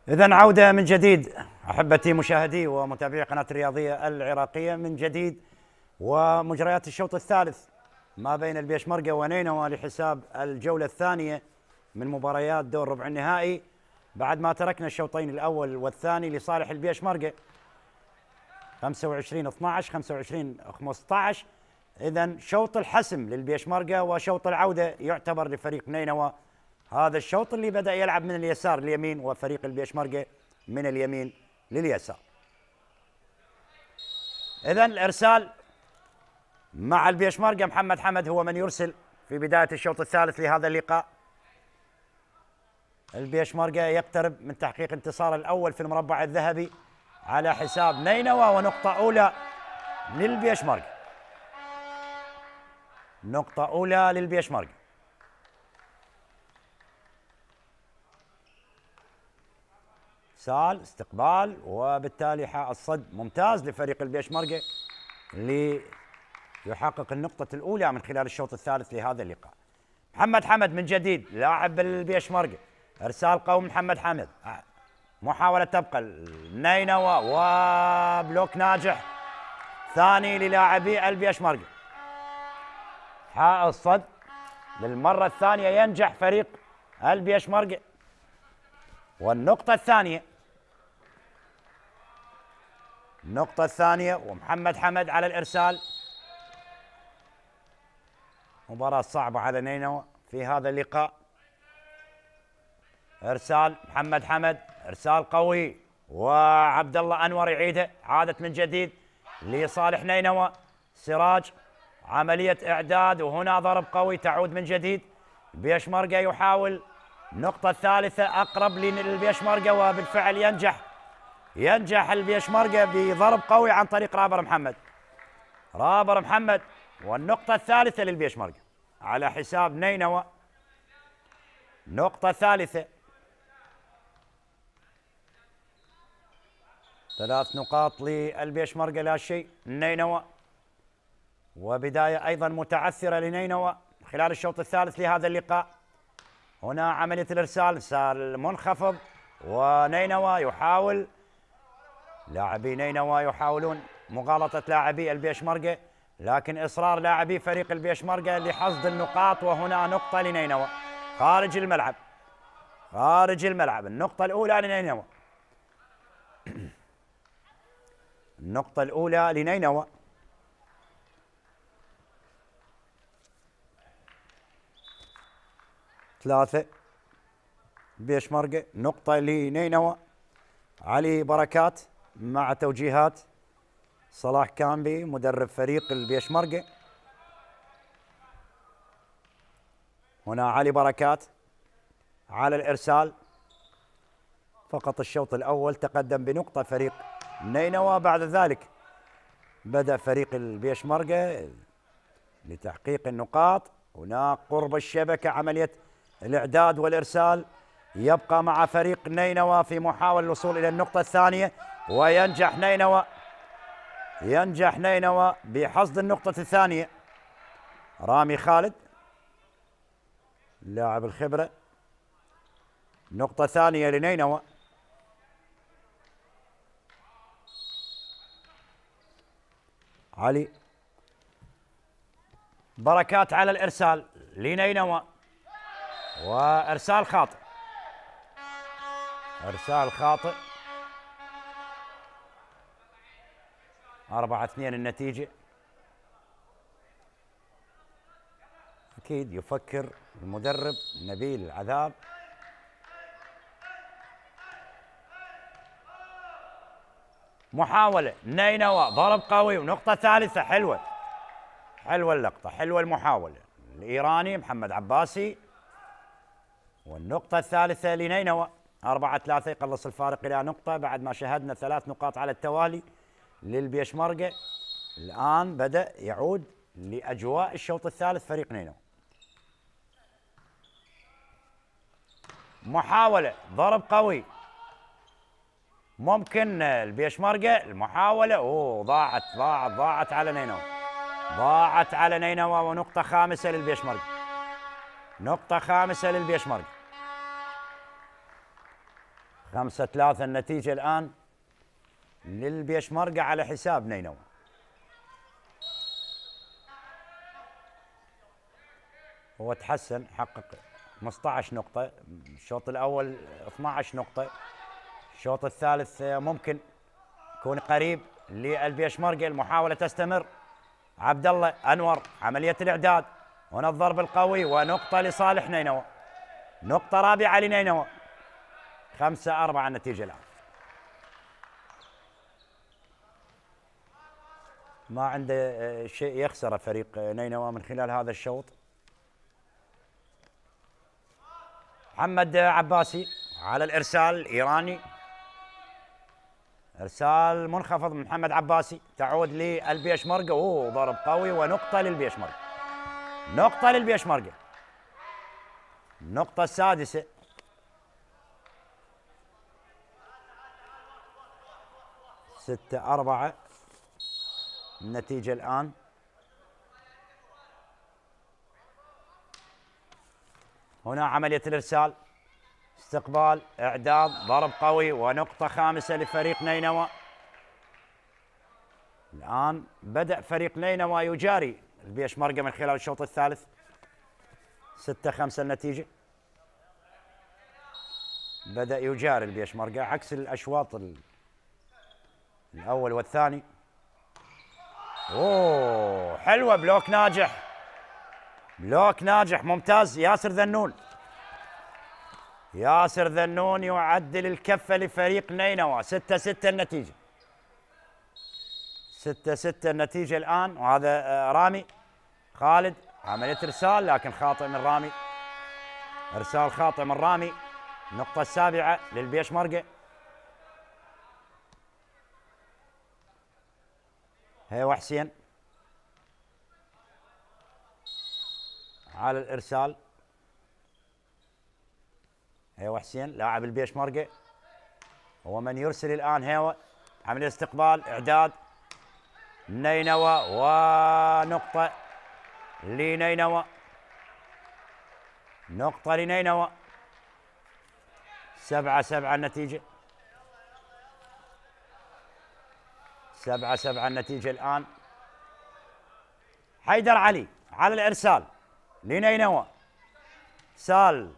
S4: إذا عودة من جديد أحبتي مشاهدي ومتابعي قناة الرياضية العراقية من جديد، ومجريات الشوط الثالث ما بين البيشمركة ونينوى لحساب الجولة الثانية من مباريات دور ربع النهائي، بعد ما تركنا الشوطين الأول والثاني لصالح البيشمركة 25-12 25-15. إذا شوط الحسم للبيشمركة وشوط العودة يعتبر لفريق نينوى. هذا الشوط اللي بدأ يلعب من اليسار لليمين وفريق البيشمركة من اليمين لليسار. إذا الإرسال مع البيشمركة محمد حمد هو من يرسل في بداية الشوط الثالث لهذا اللقاء. البيشمركة يقترب من تحقيق انتصار الأول في المربع الذهبي على حساب نينوى، ونقطة أولى للبيشمركة، نقطة أولى للبيشمركة. سال استقبال، وبالتالي حاء الصد ممتاز لفريق البيشمركة ليحقق النقطة الأولى من خلال الشوط الثالث لهذا اللقاء. محمد حمد من جديد لاعب البيشمركة، إرسال قوي محمد حمد، محاولة تبقى النينوى وبلوك ناجح ثاني للاعبي البيشمركة. حاء الصد للمرة الثانية ينجح فريق البيشمركة، والنقطة الثانية، النقطة الثانية ومحمد حمد على الإرسال. مباراة صعبة على نينوى في هذا اللقاء. إرسال محمد حمد، إرسال قوي، وعبد الله أنور يعيدها، عادت من جديد لصالح نينوى. سراج عملية إعداد، وهنا ضرب قوي تعود من جديد. البيشمركة يحاول النقطة الثالثة أقرب للبيشمركة، وبالفعل ينجح البيشمركة بضرب قوي عن طريق رابر محمد. رابر محمد، والنقطة الثالثة للبيشمركة على حساب نينوى، نقطة ثالثة. 3 نقاط للبيشمركة لا شيء نينوى، وبداية أيضا متعثرة لنينوى خلال الشوط الثالث لهذا اللقاء. هنا عملية الإرسال منخفض، ونينوى يحاول، لاعبي نينوى يحاولون مغالطة لاعبي البيشمركة، لكن إصرار لاعبي فريق البيشمركة لحصد النقاط. وهنا نقطة لنينوى خارج الملعب، خارج الملعب، النقطة الأولى لنينوى، النقطة الأولى لنينوى. ثلاثة بيشمركة، نقطة لنينوى. علي بركات مع توجيهات صلاح كامبي مدرب فريق البيشمركة. هنا علي بركات على الإرسال. فقط الشوط الأول تقدم بنقطة فريق نينوى، بعد ذلك بدأ فريق البيشمركة لتحقيق النقاط. هنا قرب الشبكة عملية الإعداد والإرسال، يبقى مع فريق نينوى في محاولة الوصول إلى النقطة الثانية، وينجح نينوى بحصد النقطة الثانية. رامي خالد لاعب الخبرة، نقطة ثانية لنينوى. علي بركات على الإرسال لنينوى، وإرسال خاطئ، إرسال خاطئ. 4-2 النتيجة. أكيد يفكر المدرب نبيل العذاب محاولة نينوى، ضرب قوي ونقطة ثالثة. حلوة اللقطة، حلوة المحاولة. الإيراني محمد عباسي، والنقطة الثالثة لنينوى. 4-3 يقلص الفارق إلى نقطة بعد ما شاهدنا 3 نقاط على التوالي للبيشمركة. الآن بدأ يعود لأجواء الشوط الثالث فريق نينوى. محاولة ضرب قوي، ممكن البيشمركة المحاولة ضاعت على نينوى، ضاعت على نينوى. ونقطة خامسة 5-3 النتيجة الآن للبيشمركة على حساب نينوى. هو تحسن، حقق 15 نقطة، الشوط الأول 12 نقطة، الشوط الثالث ممكن يكون قريب للبيشمركة. المحاولة تستمر، عبد الله أنور عملية الإعداد، هنا الضرب القوي ونقطة لصالح نينوى، نقطة رابعة لنينوى. 5-4 النتيجة الآن. ما عنده شيء يخسره فريق نينوى من خلال هذا الشوط. محمد عباسي على الإرسال الإيراني، إرسال منخفض من محمد عباسي، تعود للبيشمركة. أوه ضرب قوي ونقطة للبيشمركة، نقطة للبيشمركة، النقطة السادسة. 6-4 النتيجة الآن. هنا عملية الإرسال، استقبال، إعداد، ضرب قوي ونقطة خامسة لفريق نينوى. الآن بدأ فريق نينوى يجاري البيشمركة من خلال الشوط الثالث. 6-5 النتيجة، بدأ يجاري البيشمركة عكس الأشواط الأول والثاني. أوه حلوة، بلوك ناجح، بلوك ناجح ممتاز. ياسر ذنون، ياسر ذنون يعدل الكفة لفريق نينوى. 6-6 النتيجة، 6-6 النتيجة الآن. وهذا رامي خالد، عملية إرسال لكن خاطئ من رامي، إرسال خاطئ من رامي. النقطة السابعة للبيشمركة. هيوا حسين على الإرسال، هيوا حسين لاعب البيشمركة هو من يرسل الآن. هيوا عملية استقبال، إعداد، نينوى ونقطة لنينوى، نقطة لنينوى. 7-7 النتيجة، 7-7 النتيجة الآن. حيدر علي على الإرسال لنينوى، سال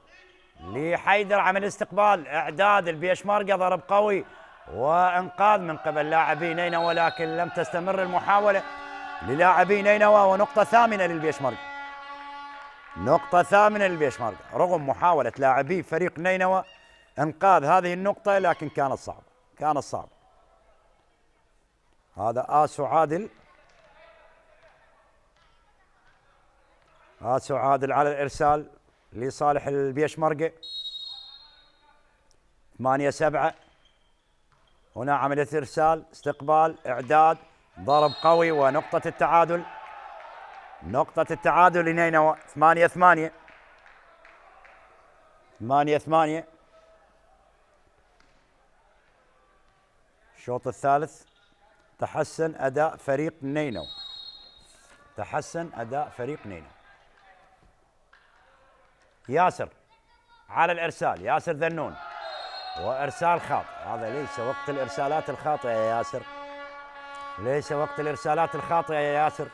S4: لحيدر، عمل استقبال، إعداد البيشمركة، ضرب قوي وإنقاذ من قبل لاعبي نينوى، لكن لم تستمر المحاولة للاعبي نينوى. ونقطة ثامنة للبيشمركة، نقطة ثامنة للبيشمركة رغم محاولة لاعبي فريق نينوى إنقاذ هذه النقطة، لكن كانت صعبة، كانت صعبة. هذا آسو عادل، آسو عادل على الإرسال لصالح البيشمركة. 8-7. هنا عملية إرسال، استقبال، إعداد، ضرب قوي ونقطة التعادل، نقطة التعادل لنينوى. 8-8، 8-8. الشوط الثالث تحسن أداء فريق نينوى، تحسن أداء فريق نينوى. ياسر على الإرسال، ياسر ذنون، وإرسال خاطئ. هذا ليس وقت الإرسالات الخاطئة يا ياسر، ليس وقت الإرسالات الخاطئة يا ياسر،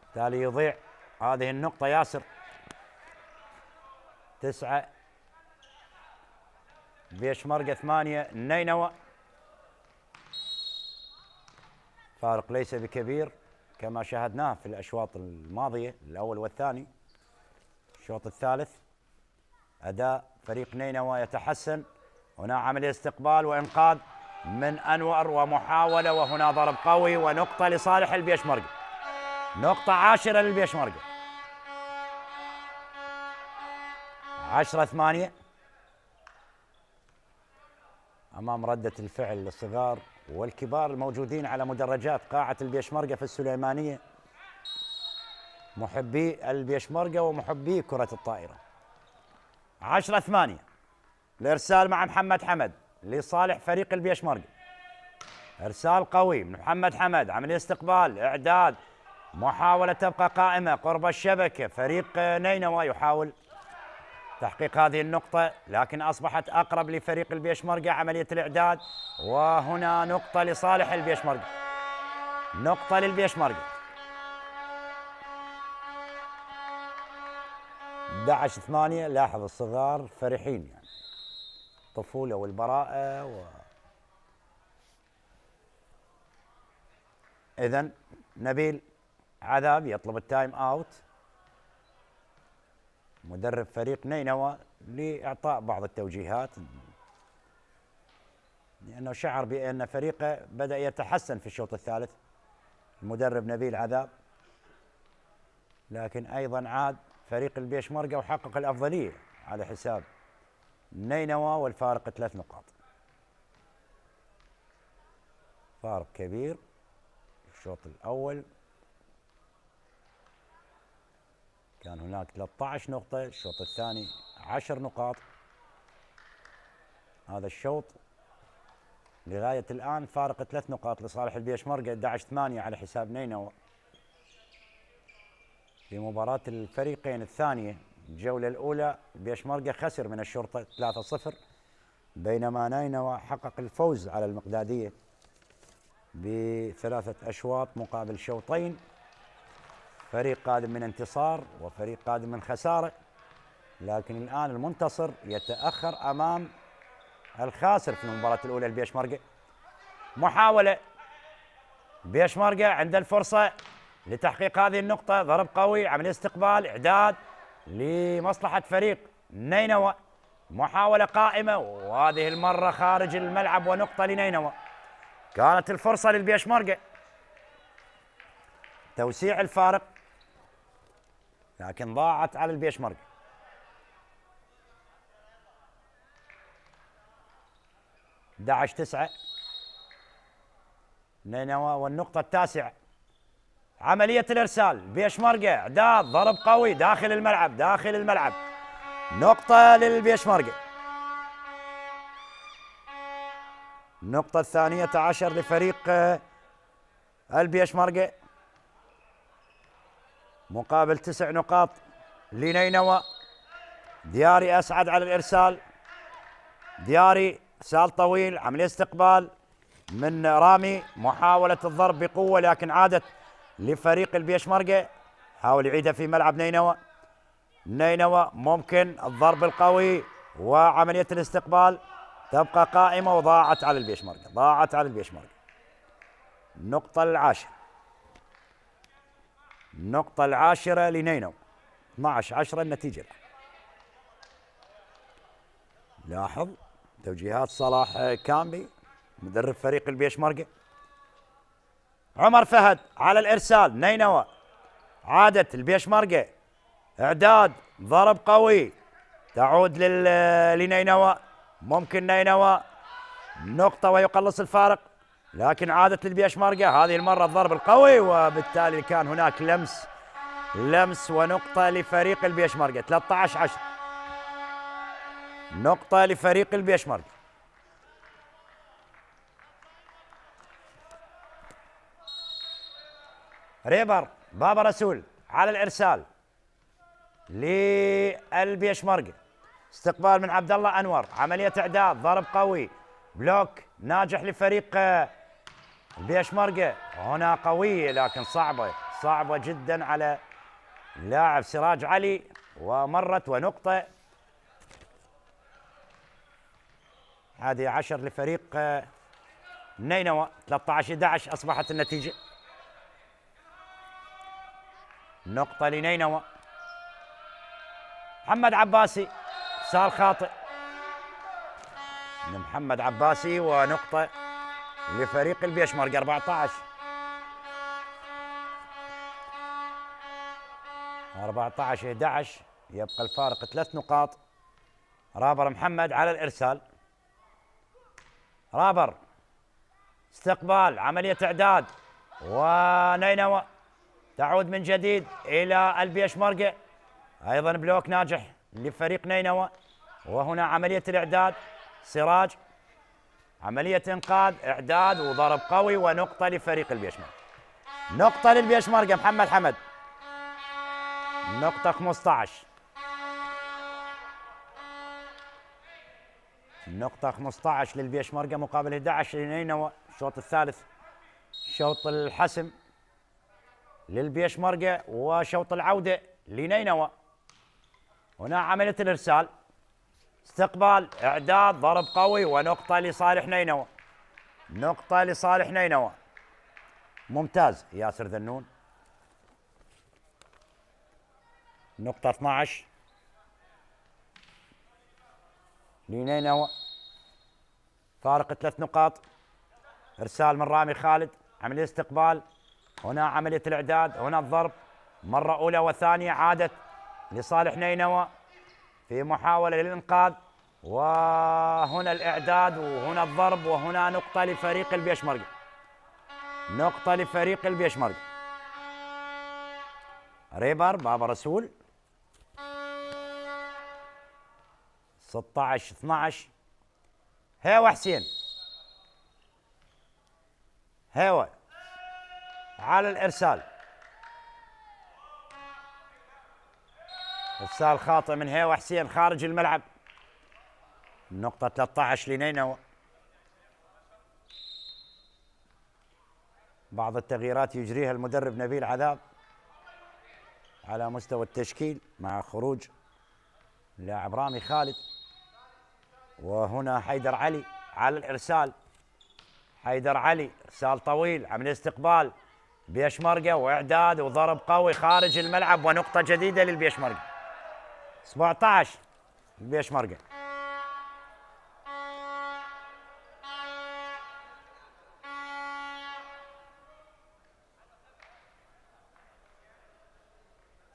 S4: بالتالي يضيع هذه النقطة ياسر. 9 بيشمركة، 8 نينوى. فارق ليس بكبير كما شاهدناه في الأشواط الماضية الأول والثاني. الشوط الثالث أداء فريق نينوى يتحسن. هنا عملية استقبال وإنقاذ من أنور ومحاولة، وهنا ضرب قوي ونقطة لصالح البيشمركة، نقطة 10 للبيشمركة. 10-8 أمام ردة الفعل الصغار والكبار الموجودين على مدرجات قاعة البيشمركة في السليمانية، محبي البيشمركة ومحبي كرة الطائرة. 10-8 الإرسال مع محمد حمد لصالح فريق البيشمركة، إرسال قوي من محمد حمد، عملية استقبال، إعداد، محاولة تبقى قائمة قرب الشبكة. فريق نينوى يحاول تحقيق هذه النقطة، لكن أصبحت أقرب لفريق البيشمركة عملية الإعداد، وهنا نقطة لصالح البيشمركة، نقطة للبيشمركة. 11-8. لاحظ الصغار فرحين يعني الطفولة والبراءة إذن نبيل عذاب يطلب التايم أوت، مدرب فريق نينوى، لإعطاء بعض التوجيهات، لأنه شعر بأن فريقه بدأ يتحسن في الشوط الثالث المدرب نبيل عذاب، لكن أيضا عاد فريق البيشمركة وحقق الأفضلية على حساب نينوى، والفارق 3 نقاط، فارق كبير. الشوط الأول كان هناك 13 نقطة، الشوط الثاني 10 نقاط. هذا الشوط لغاية الآن فارق 3 نقاط لصالح البيشمركة، 11-8 على حساب نينوى. في مباراة الفريقين الثانية الجولة الأولى البيشمركة خسر من الشرطة 3-0، بينما نينوى حقق الفوز على المقدادية ب3 أشواط مقابل شوطين. فريق قادم من انتصار وفريق قادم من خسارة، لكن الآن المنتصر يتأخر أمام الخاسر في المباراة الأولى البيشمركة. محاولة البيشمركة عند الفرصة لتحقيق هذه النقطة، ضرب قوي، عملية استقبال، إعداد لمصلحة فريق نينوى، محاولة قائمة وهذه المرة خارج الملعب ونقطة لنينوى. كانت الفرصة للبيشمركة توسيع الفارق، لكن ضاعت على البيشمركة. 11-9 نينوى، والنقطة التاسعة. عملية الإرسال بيشمركة، إعداد، ضرب قوي داخل الملعب، داخل الملعب، نقطة للبيشمركة. النقطة 12 لفريق البيشمركة مقابل 9 نقاط لنينوى. دياري أسعد على الإرسال، دياري إرسال طويل، عملية استقبال من رامي، محاولة الضرب بقوة لكن عادت لفريق البيشمركة، حاول يعيدها في ملعب نينوى. نينوى ممكن الضرب القوي وعملية الاستقبال تبقى قائمة، وضاعت على البيشمركة، ضاعت على البيشمركة. النقطة العاشرة، النقطة العاشرة لنينوى، 12-10 النتيجة. لاحظ توجيهات صلاح كامبي مدرب فريق البيشمركة. عمر فهد على الإرسال، نينوى، عادت البيشمركة، إعداد، ضرب قوي، تعود لنينوى، ممكن نينوى نقطة ويقلص الفارق، لكن عادت للبيشمركة هذه المرة الضرب القوي، وبالتالي كان هناك لمس ونقطة لفريق البيشمركة. 13-10 نقطة لفريق البيشمركة. ريبر بابا رسول على الإرسال للبيشمركة، استقبال من عبد الله أنور، عملية إعداد، ضرب قوي، بلوك ناجح لفريق البيشمركة، هنا قوية لكن صعبة جدا على لاعب سراج علي، ومرت ونقطة. 11 لفريق نينوى، 13-11 أصبحت النتيجة، نقطة لنينوى. محمد عباسي ارسال خاطئ من محمد عباسي، ونقطة لفريق البيشمركة. 14-11 يبقى الفارق 3 نقاط. رابر محمد على الإرسال، رابر استقبال، عملية إعداد، ونينوى تعود من جديد إلى البيشمركة، أيضا بلوك ناجح لفريق نينوى، وهنا عملية الإعداد، سراج، عملية إنقاذ، إعداد وضرب قوي، ونقطة لفريق البيشمركة. نقطة للبيشمركة، محمد حمد، نقطة 15. النقطة 15 للبيشمركة مقابل 11 لنينوى. الشوط الثالث شوط الحسم للبيشمركة وشوط العودة لنينوى. هنا عملية الإرسال، استقبال، إعداد، ضرب قوي ونقطة لصالح نينوى. نقطة لصالح نينوى. ممتاز ياسر ذنون. نقطة 12 لنينوى، فارق 3 نقاط. إرسال من رامي خالد، عملية استقبال، هنا عملية الإعداد، هنا الضرب مرة أولى وثانية، عادت لصالح نينوى في محاولة للإنقاذ، وهنا الإعداد وهنا الضرب، وهنا نقطة لفريق البيشمركة. نقطة لفريق البيشمركة. ريبر بابا رسول 16 12. هيوا حسين، هيوا على الإرسال. إرسال خاطئ من هيوا حسين خارج الملعب. النقطة 13 لنينوى. بعض التغييرات يجريها المدرب نبيل عذاب على مستوى التشكيل مع خروج لاعب رامي خالد. وهنا حيدر علي على الإرسال. حيدر علي إرسال طويل، عملية استقبال، بيشمركة وإعداد وضرب قوي خارج الملعب، ونقطة جديدة للبيشمركة. 17 البيشمركة.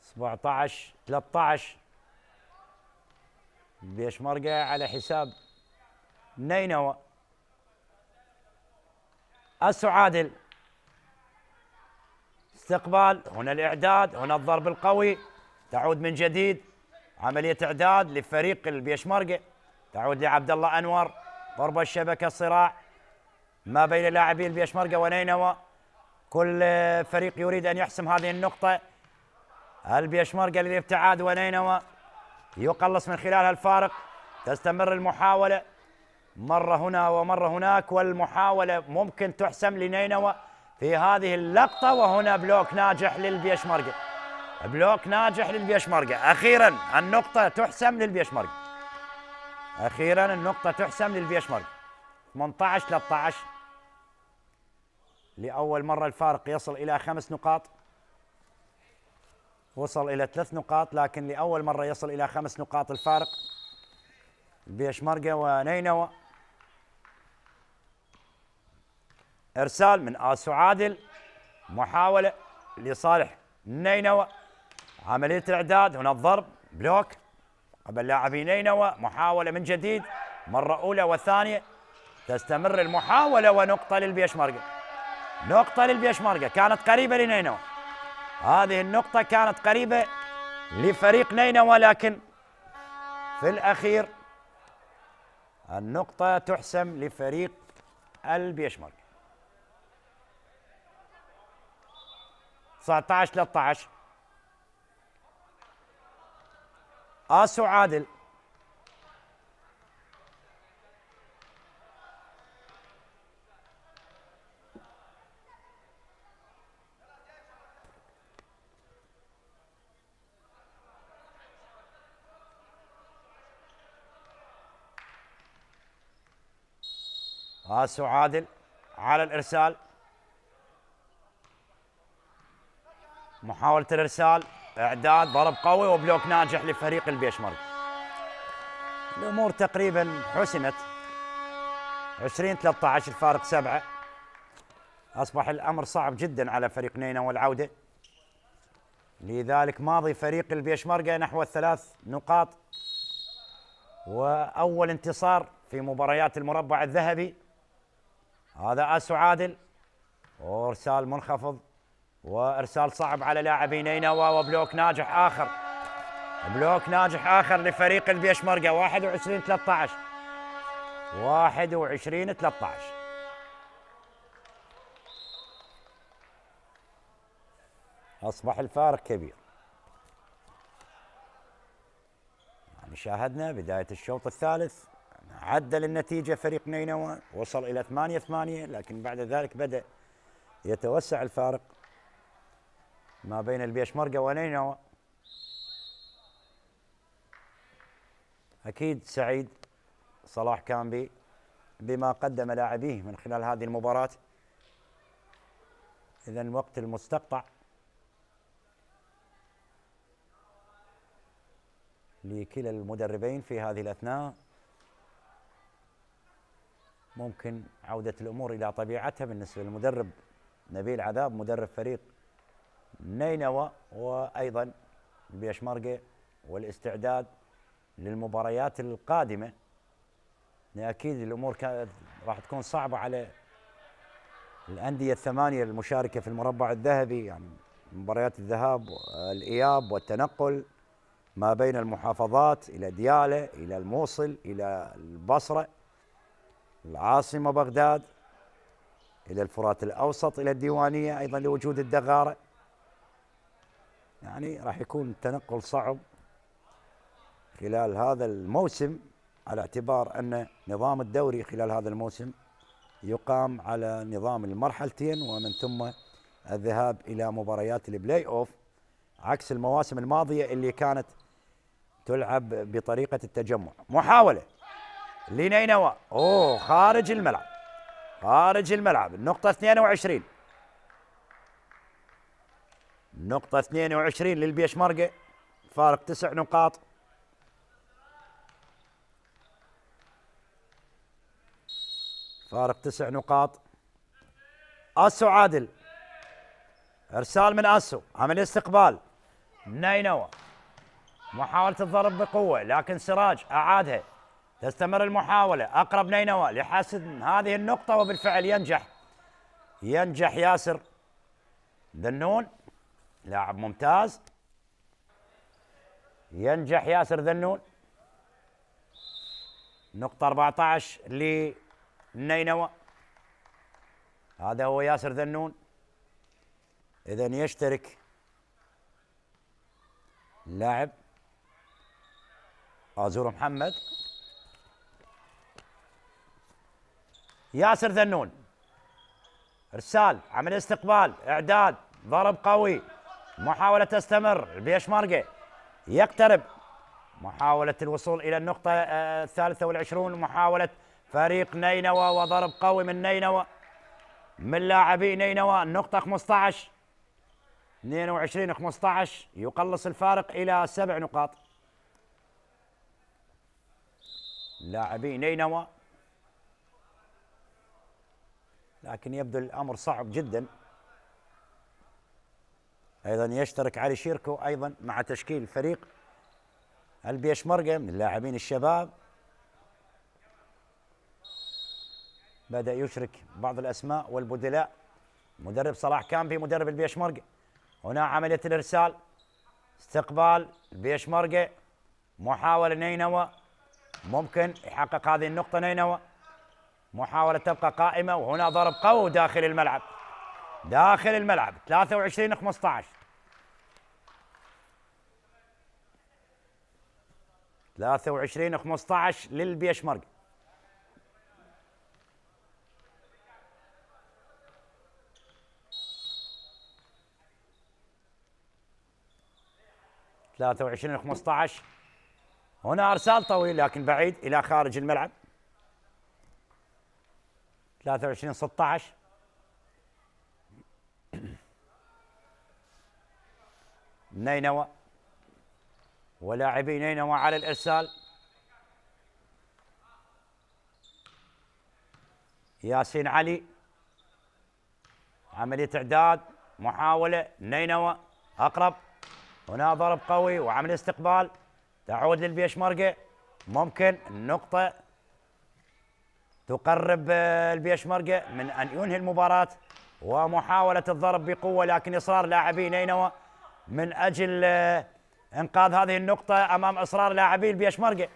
S4: سبعة 13 البيشمركة على حساب نينوى. أسو عادل، استقبال، هنا الإعداد، هنا الضرب القوي، تعود من جديد عملية إعداد لفريق البيشمركة، تعود لعبد الله أنور، ضربة الشبكة، صراع ما بين لاعبي البيشمركة ونينوى. كل فريق يريد أن يحسم هذه النقطة. البيشمركة للابتعاد ونينوى يقلص من خلالها الفارق. تستمر المحاولة مرة هنا ومرة هناك، والمحاولة ممكن تحسم لنينوى في هذه اللقطة. وهنا بلوك ناجح للبيشمركة، بلوك ناجح للبيشمركة. أخيرا النقطة تحسم للبيشمركة، أخيرا النقطة تحسم للبيشمركة. 18 13. لأول مرة الفارق يصل إلى 5 نقاط، وصل إلى 3 نقاط، لكن لأول مرة يصل إلى 5 نقاط الفارق البيشمركة ونينوى. إرسال من آسو عادل، محاولة لصالح نينوى، عملية الإعداد، هنا الضرب، بلوك قبل لاعبي نينوى، محاولة من جديد مرة أولى وثانية، تستمر المحاولة، ونقطة للبيشمركة. نقطة للبيشمركة، كانت قريبة لنينوى، هذه النقطة كانت قريبة لفريق نينوى، لكن في الأخير النقطة تحسم لفريق البيشمركة. 19 13. آسو عادل، آسو عادل على الإرسال، محاولة الإرسال، إعداد، ضرب قوي، وبلوك ناجح لفريق البيشمركة. الأمور تقريبا حسمت. 20 13 الفارق 7. أصبح الأمر صعب جدا على فريق نينوى والعودة، لذلك ماضي فريق البيشمركة نحو 3 نقاط، وأول انتصار في مباريات المربع الذهبي. هذا آسو عادل، وإرسال منخفض، وإرسال صعب على لاعبي نينوى، وبلوك ناجح آخر، بلوك ناجح آخر لفريق البيشمركة. 21 13. 21 13. أصبح الفارق كبير. يعني شاهدنا بداية الشوط الثالث عدل النتيجة فريق نينوى، وصل إلى 8-8، لكن بعد ذلك بدأ يتوسع الفارق ما بين البيشمركة ونينوى. أكيد سعيد صلاح كامبي بما قدم لاعبيه من خلال هذه المباراة. إذن وقت المستقطع لكلا المدربين في هذه الأثناء. ممكن عودة الأمور إلى طبيعتها بالنسبة للمدرب نبيل عذاب مدرب فريق نينوى، وأيضا البيشمركة، والاستعداد للمباريات القادمة. أكيد الأمور كانت راح تكون صعبة على الأندية الثمانية المشاركة في المربع الذهبي، يعني مباريات الذهاب والإياب والتنقل ما بين المحافظات إلى ديالى، إلى الموصل، إلى البصرة، العاصمة بغداد، إلى الفرات الأوسط، إلى الديوانية أيضا لوجود الدغارة. يعني راح يكون التنقل صعب خلال هذا الموسم، على اعتبار أن نظام الدوري خلال هذا الموسم يقام على نظام المرحلتين، ومن ثم الذهاب إلى مباريات البلاي أوف، عكس المواسم الماضية اللي كانت تلعب بطريقة التجمع. محاولة لنينوى، خارج الملعب، خارج الملعب. النقطة 22، نقطة 22 للبيشمركة، فارق 9 نقاط. فارق 9 نقاط. اسو عادل، ارسال من اسو، عمل استقبال نينوى، محاولة الضرب بقوة لكن سراج اعادها. تستمر المحاولة، اقرب نينوى لحسم هذه النقطة، وبالفعل ينجح ياسر ذنون، لاعب ممتاز. ينجح ياسر ذنون. نقطة 14 لنينوى، هذا هو ياسر ذنون. إذن يشترك اللاعب آزور محمد. ياسر ذنون، ارسال، عمل استقبال، اعداد، ضرب قوي، محاولة تستمر. البيشمركة يقترب، محاولة الوصول إلى النقطة 23، محاولة فريق نينوى، وضرب قوي من نينوى، من لاعبي نينوى. النقطة 15، 22-15، يقلص الفارق إلى 7 نقاط. لاعبي نينوى، لكن يبدو الأمر صعب جدا. أيضا يشترك علي شيركو أيضا مع تشكيل فريق البيشمركة من اللاعبين الشباب. بدأ يشرك بعض الأسماء والبدلاء. مدرب صلاح كامبي مدرب البيشمركة. هنا عملية الإرسال، استقبال البيشمركة، محاولة نينوى، ممكن يحقق هذه النقطة نينوى. محاولة تبقى قائمة، وهنا ضرب قوي داخل الملعب، داخل الملعب. 23-15، 23-15 للبيشمركة. هنا ارسال طويل لكن بعيد الى خارج الملعب. 23-16، نينوى ولاعبي نينوى على الارسال. ياسين علي، عملية اعداد، محاولة نينوى اقرب، هنا ضرب قوي وعمل استقبال، تعود للبيشمركة، ممكن النقطة تقرب البيشمركة من ان ينهي المباراة. ومحاولة الضرب بقوة لكن اصرار لاعبي نينوى من اجل انقاذ هذه النقطة امام اصرار لاعبي البيشمركة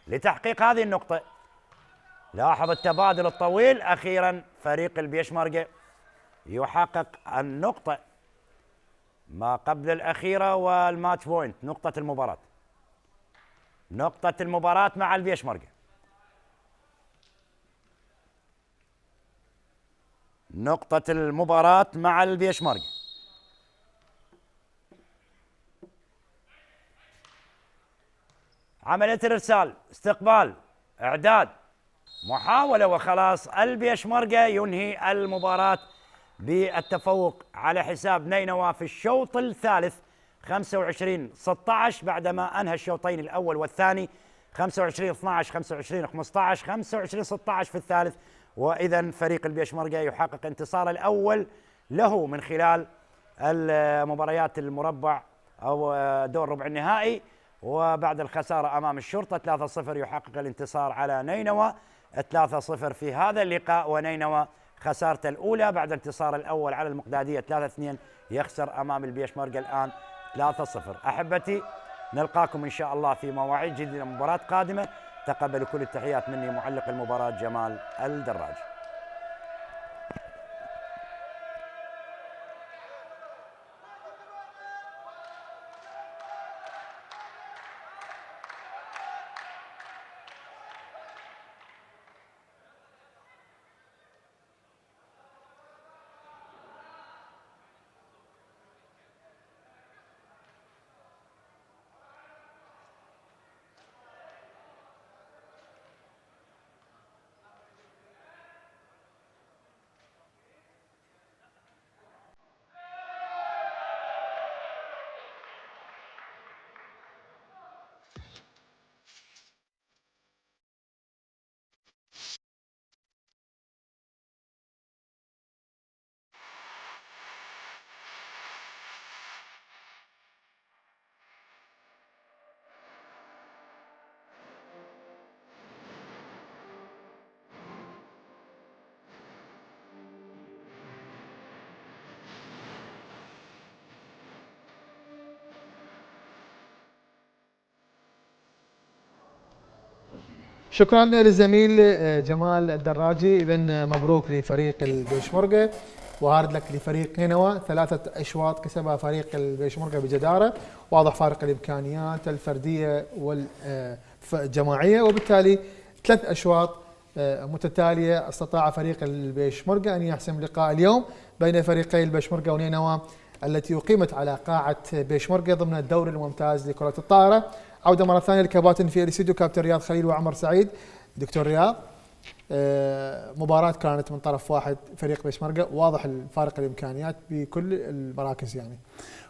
S4: لتحقيق هذه النقطة. لاحظ التبادل الطويل، اخيرا فريق البيشمركة يحقق النقطة ما قبل الأخيرة والماتش بوينت، نقطة المباراة، نقطة المباراة مع البيشمركة. نقطة المباراة مع البيشمركة. عملية الإرسال، استقبال، إعداد، محاولة وخلاص. البيشمركة ينهي المباراة بالتفوق على حساب نينوى في الشوط الثالث 25-16 بعدما أنهى الشوطين الأول والثاني 25-12 25-15 25-16 في الثالث. وإذا فريق البيشمركة يحقق انتصار الأول له من خلال المباريات المربع أو دور ربع النهائي، وبعد الخسارة أمام الشرطة 3-0 يحقق الانتصار على نينوى 3-0 في هذا اللقاء. ونينوى خسارته الأولى بعد انتصار الأول على المقدادية 3-2 يخسر أمام البيشمركة الآن 3-0. أحبتي نلقاكم إن شاء الله في مواعيد جديدة مباراة قادمة. تقبلوا كل التحيات مني معلق المباراة جمال الدراج.
S1: شكرا للزميل جمال الدراجي. إذن مبروك لفريق البيشمركة، وهارد لك لفريق نينوى. 3 أشواط كسبها فريق البيشمركة بجدارة، واضح فارق الإمكانيات الفردية والجماعية، وبالتالي 3 أشواط متتالية استطاع فريق البيشمركة أن يحسم لقاء اليوم بين فريقي البيشمركة ونينوى التي أقيمت على قاعة بيشمركة ضمن الدوري الممتاز لكرة الطائرة. عودة مرة ثانية للكباتن في الاستديو، كابتن رياض خليل وعمر سعيد. دكتور رياض، مباراة كانت من طرف واحد فريق بيشمركة، واضح الفارق الإمكانيات بكل المراكز يعني.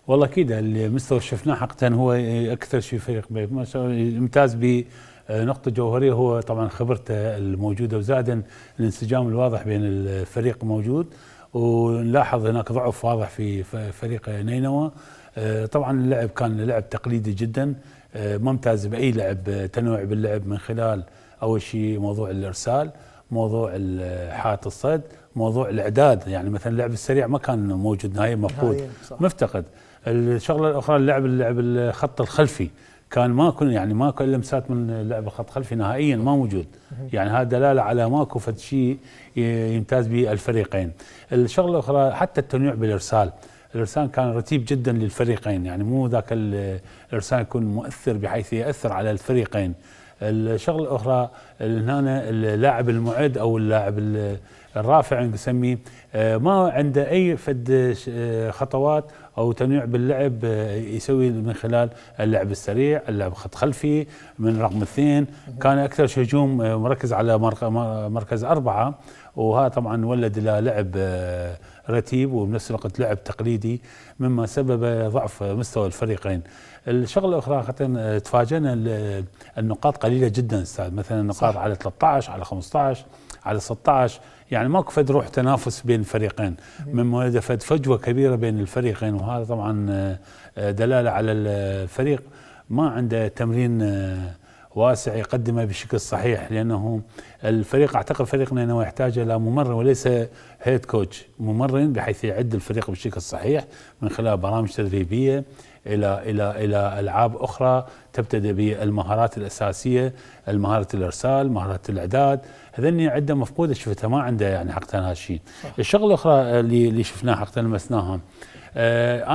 S2: والله أكيد المستوى اللي شفناه حقيقة هو أكثر شيء فريق ممتاز بنقطة جوهرية، هو طبعا خبرته الموجودة، وزادا الانسجام الواضح بين الفريق موجود. ونلاحظ هناك ضعف واضح في فريق نينوى. طبعا اللعب كان لعب تقليدي جدا، ممتاز بأي لعب، تنوع باللعب من خلال أول شيء موضوع الإرسال، موضوع حائط الصد، موضوع الإعداد. يعني مثلا اللعب السريع ما كان موجود نهائيا، مفقود مفتقد. الشغلة الأخرى اللعب الخط الخلفي كان ماكو لمسات من لعب الخط الخلفي نهائيا، ما موجود. يعني هذا دلالة على ماكو فد شيء يمتاز به الفريقين. الشغلة الأخرى حتى التنويع بالإرسال، الإرسال كان رتيب جدا للفريقين، يعني مو ذاك الإرسال يكون مؤثر بحيث يأثر على الفريقين. الشغلة الأخرى هنا اللاعب المعد أو اللاعب الرافع نسميه ما عنده أي فد خطوات أو تنويع باللعب يسوي من خلال اللعب السريع، اللعب خط خلفي من رقم 2. كان أكثر هجوم مركز على مركز 4، وهذا طبعا ولد إلى لعب رتيب وبنفس الوقت لعب تقليدي، مما سبب ضعف مستوى الفريقين. الشغله الاخرى حتى تفاجئنا النقاط قليله جدا استاذ، مثلا النقاط على 13 على 15 على 16، يعني ماكو فد روح تنافس بين الفريقين، مما ولد فد فجوه كبيره بين الفريقين. وهذا طبعا دلاله على الفريق ما عنده تمرين واسع يقدمه بشكل صحيح، لانه الفريق اعتقد فريق نينوى يحتاج الى ممرن وليس هيد كوتش، ممرن بحيث يعد الفريق بالشكل الصحيح من خلال برامج تدريبيه الى العاب اخرى تبتدئ بالمهارات الاساسيه، المهاره الارسال، مهاره الاعداد، هذني عنده مفقوده شفتها ما عنده يعني حقا هالشيء. الشغله الاخرى اللي شفناها حقا لمسناها،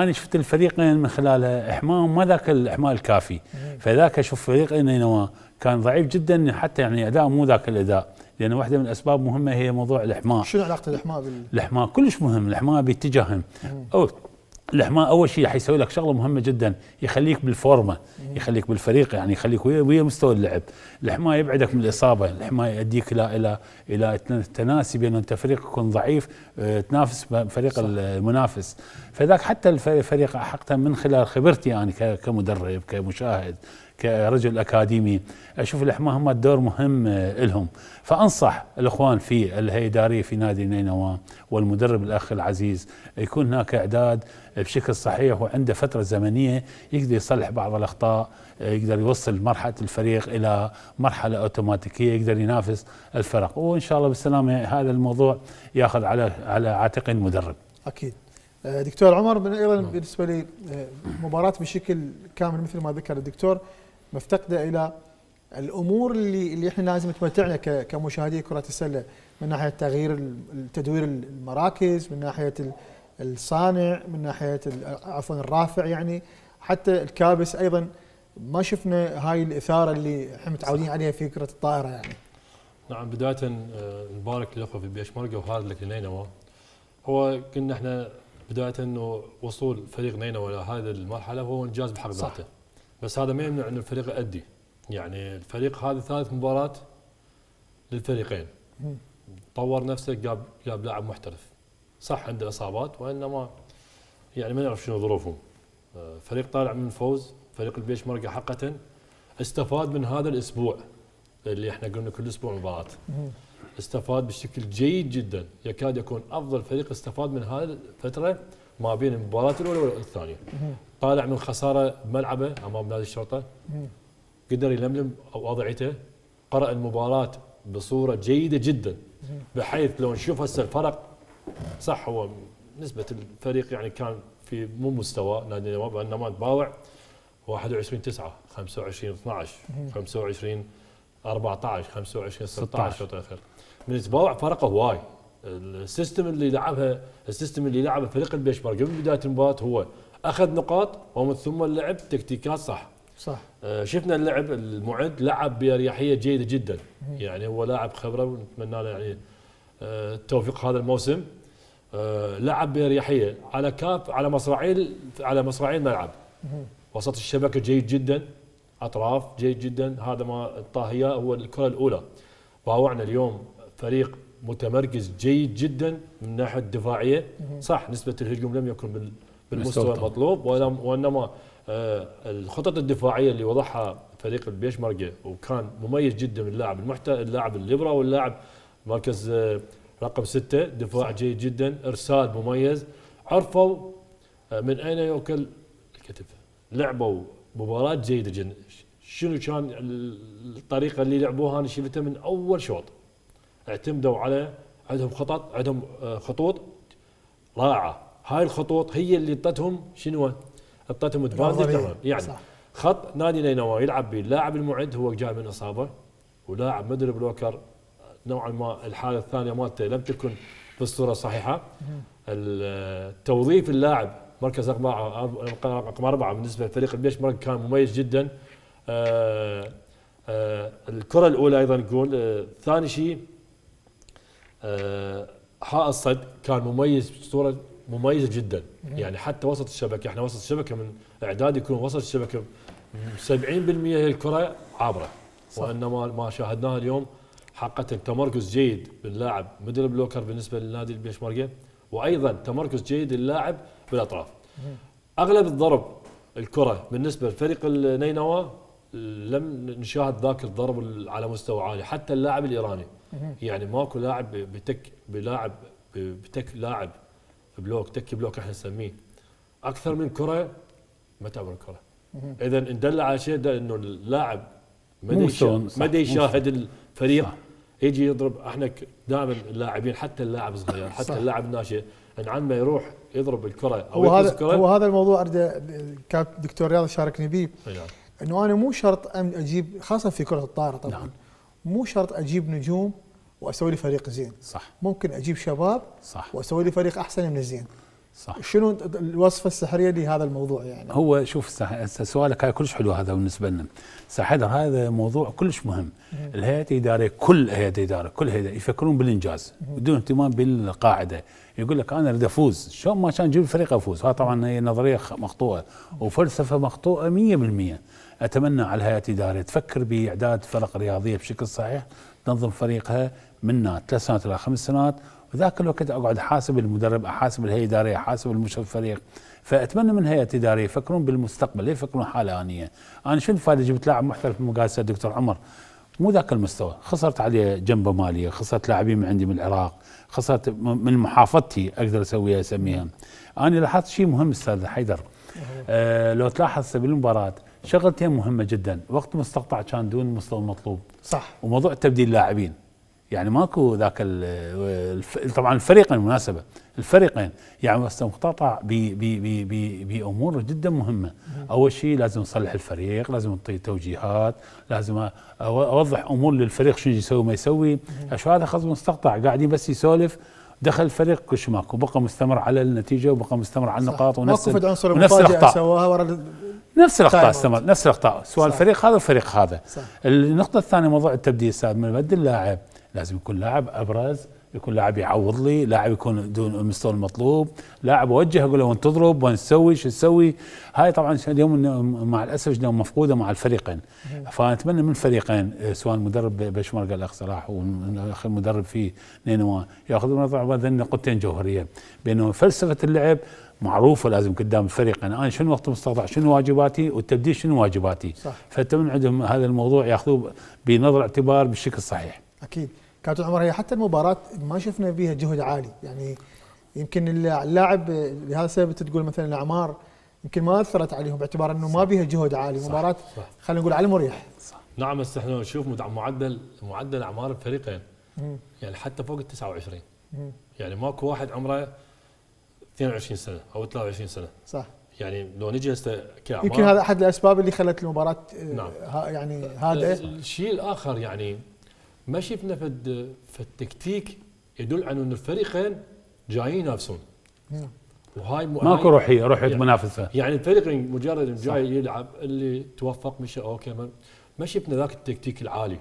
S2: انا شفت الفريقين من خلال احمائهم ما ذاك الاحماء الكافي، فذاك اشوف فريق نينوى كان ضعيف جدا، حتى يعني اداء مو ذاك الاداء، لان واحده من الاسباب مهمه هي موضوع الاحماء.
S1: شنو علاقه الاحماء
S2: الاحماء كلش مهم، الاحماء باتجاههم. الاحماء اول شيء حيسوي لك شغله مهمه جدا، يخليك بالفورمه، يخليك بالفريق، يعني يخليك ويا مستوى اللعب. الاحماء يبعدك من الاصابه، الاحماء يؤديك الى التناسي بين انت فريق يكون ضعيف تنافس فريق المنافس. فذاك حتى الفريق حقا من خلال خبرتي انا كمدرب كمشاهد كرجل اكاديمي اشوف الاحماء هم الدور مهم لهم. فانصح الاخوان في الهيئه الاداريه في نادي نينوى والمدرب الاخ العزيز يكون هناك اعداد بشكل صحيح، وعنده فتره زمنيه يقدر يصلح بعض الاخطاء، يقدر يوصل مرحله الفريق الى مرحله اوتوماتيكيه يقدر ينافس الفرق، وان شاء الله بالسلامه هذا الموضوع ياخذ على عاتق المدرب.
S1: اكيد. دكتور عمر، ايضا بالنسبه لي مباراه بشكل كامل مثل ما ذكر الدكتور مفتقده الى الامور اللي احنا لازم تمتعنا كمشاهدي كره السله، من ناحيه تدوير المراكز، من ناحيه الصانع، من ناحيه عفوا الرافع، يعني حتى الكابس ايضا ما شفنا هاي الاثاره اللي احنا متعودين عليها في كره الطائره يعني.
S3: نعم، بدايه نبارك للاخوه في بيشمركه وهارد لك لنينوى. هو كنا احنا بدايه انه وصول فريق نينوى الى هذه المرحله هو انجاز بحق ذاته، بس هذا ما يمنع انه الفريق يؤدي. يعني الفريق هذه ثالث مباراه للفريقين، طور نفسه، جاب لاعب محترف، صح عنده اصابات وانما يعني ما نعرف شنو ظروفهم. فريق طالع من فوز، فريق البيشمركه حقا استفاد من هذا الاسبوع اللي احنا قلنا كل اسبوع مباراه، استفاد بشكل جيد جدا، يكاد يكون افضل فريق استفاد من هذه الفتره ما بين المباراه الاولى والثانيه. طالع من خساره بملعبه امام نادي الشرطه، قدر يلملم وضعيته، قرأ المباراه بصوره جيده جدا، بحيث لو نشوف هسه الفرق صح، هو نسبه الفريق يعني كان في مو مستوى نادي النواب، وانما تباوع 21 9 25 12 25 14 25 16 الشوط الاخير. من يتباوع فرقه هواي. السيستم اللي لعبه فريق البيشمركه من بدايه المباراه هو اخذ نقاط ومن ثم اللعب تكتيكات صح. شفنا اللعب المعد لعب باريحيه جيده جدا، يعني هو لاعب خبره ونتمنى له يعني التوفيق هذا الموسم. لعب باريحيه على مصراعي الملعب، وسط الشبكه جيد جدا، اطراف جيد جدا، هذا ما الطاهيه هو الكره الاولى. باوعنا اليوم فريق متمركز جيد جدا من الناحيه الدفاعيه، صح نسبه الهجوم لم يكن بالمستوى المطلوب، وانما الخطط الدفاعيه اللي وضعها فريق البيشمركه وكان مميز جدا من اللاعب الليبرا واللاعب مركز رقم 6، دفاع جيد جدا، ارسال مميز، عرفوا من اين يؤكل الكتف، لعبوا مباراه جيده جدا. شنو كان الطريقه اللي لعبوها؟ انا شفتها من اول شوط، اعتمدوا على عندهم خطوط رائعه، هاي الخطوط هي اللي اعطتهم شنو؟ اعطتهم ادفانتج، يعني صح. خط نادي نينوى يلعب به اللاعب المعد هو جاي من اصابه، ولاعب مدري بلوكر نوعا ما الحاله الثانيه مالته لم تكن بالصوره الصحيحه. توظيف اللاعب مركز رقم 4 بالنسبه لفريق البيشمركه كان مميز جدا. الكره الاولى ايضا نقول ثاني شيء حائط الصد كان مميز بصوره مميزه جدا، يعني حتى وسط الشبكه، احنا وسط الشبكه من اعداد يكون وسط الشبكه 70% هي الكره عابره، وانما ما شاهدناه اليوم حققت تمركز جيد باللاعب ميدل بلوكر بالنسبه للنادي البيشمركه، وايضا تمركز جيد للاعب بالاطراف. اغلب الضرب الكره بالنسبه لفريق النينوى لم نشاهد ذاك الضرب على مستوى عالي، حتى اللاعب الايراني يعني ماكو لاعب بتك لاعب بلوك، تكي بلوك احنا نسميه، اكثر من كره ما تعبر الكره. اذا ندل على شيء انه اللاعب مدى يشاهد الفريق صح. يجي يضرب. احنا دائما اللاعبين حتى اللاعب الصغير حتى صح. اللاعب الناشئ ان عن ما يروح يضرب الكره او
S1: هو
S3: يقفز
S1: هذا
S3: الكره.
S1: هو هذا الموضوع اريد كان دكتور رياض شاركني به،
S3: أي نعم.
S1: انه انا مو شرط اجيب، خاصه في كره الطائره طبعا،
S2: نعم.
S1: مو شرط اجيب نجوم واسوي لي فريق زين،
S2: صح
S1: ممكن اجيب شباب
S2: صح
S1: واسوي لي فريق احسن من الزين.
S2: صح.
S1: شنو الوصفه السحريه لهذا الموضوع يعني؟
S2: هو شوف سؤالك هاي كلش حلو هذا بالنسبه لنا. حيدر هذا موضوع كلش مهم. الهيئات الاداريه كل هيئه اداره كل هيئه يفكرون بالانجاز بدون اهتمام بالقاعده. يقول لك انا اريد افوز، شلون ما كان اجيب الفريق افوز؟ هذا طبعا هي نظريه مخطوئه وفلسفه مخطوئه 100%. اتمنى على الهيئات الاداريه تفكر باعداد فرق رياضيه بشكل صحيح، تنظم فريقها من 3 سنوات الى 5 سنوات، وذاك الوقت اقعد احاسب المدرب، احاسب الهيئه الاداريه، احاسب المشرف الفريق. فاتمنى من هيئه اداريه يفكرون بالمستقبل، لا يفكرون حاله انيه. انا شنو الفائده جبت لاعب محترف بمقاسه دكتور عمر مو ذاك المستوى، خسرت عليه جنبه ماليه، خسرت لاعبين من عندي من العراق، خسرت من محافظتي اقدر اسويها اسميها. انا لاحظت شيء مهم استاذ حيدر، لو تلاحظ بالمباراه شغلتين مهمه جدا، وقت مستقطع كان دون المستوى المطلوب.
S1: صح.
S2: وموضوع تبديل لاعبين، يعني ماكو ذاك طبعا الفريقين بالمناسبه الفريقين يعني مقتطع بامور جدا مهمه. اول شيء لازم نصلح الفريق، لازم نعطي توجيهات، لازم اوضح امور للفريق شو يسوي ما يسوي. شو هذا خصم مستقطع قاعدين بس يسولف، دخل الفريق كل شيء ماكو، بقى مستمر على النتيجه وبقى مستمر على النقاط ونفس
S1: الاخطاء سواها ورا
S2: نفس الاخطاء استمر، نفس الاخطاء سواء الفريق هذا والفريق هذا.
S1: صح.
S2: النقطه الثانيه موضوع التبديل استاذ، من بدل اللاعب لازم يكون لاعب ابرز، يكون لاعب يعوض لي، لاعب يكون دون المستوى المطلوب، لاعب اوجه اقول له وين تضرب وين تسوي شو تسوي. هاي طبعا اليوم مع الاسف اليوم مفقوده مع الفريقين. فنتمنى من الفريقين سواء المدرب بشمرقه الاخ صلاح والاخ المدرب في نينوى ياخذون هذين نقطتين جوهريه، بانه فلسفه اللعب معروفه لازم قدام الفريقين، انا شنو وقت مستقطع، شنو واجباتي، والتبديل شنو واجباتي.
S1: صح.
S2: فاتمنى عندهم هذا الموضوع ياخذوه بنظر اعتبار بالشكل الصحيح.
S1: اكيد. كابتن عمر هي حتى المباراه ما شفنا فيها جهد عالي، يعني يمكن اللاعب لهذا السبب تقول مثلا الاعمار يمكن ما اثرت عليهم باعتبار انه ما بيها جهد عالي.
S2: صح.
S1: مباراه
S2: صح.
S1: خلينا نقول على المريح.
S3: صح. نعم بس احنا نشوف معدل اعمار الفريقين يعني حتى فوق ال 29. يعني ماكو واحد عمره 22 سنه او 23 سنه.
S1: صح.
S3: يعني لو نجي هسه كاعمار
S1: يمكن هذا احد الاسباب اللي خلت المباراه
S3: نعم.
S1: يعني هذا
S3: الشيء الاخر يعني ما شفنا في التكتيك يدل على انه الفريقين جايين ينافسون. وهاي
S2: ماكو روحيه
S3: يعني
S2: منافسه.
S3: يعني الفريقين مجرد جاي يلعب اللي توفق مشى اوكي، ما شفنا ذاك التكتيك العالي،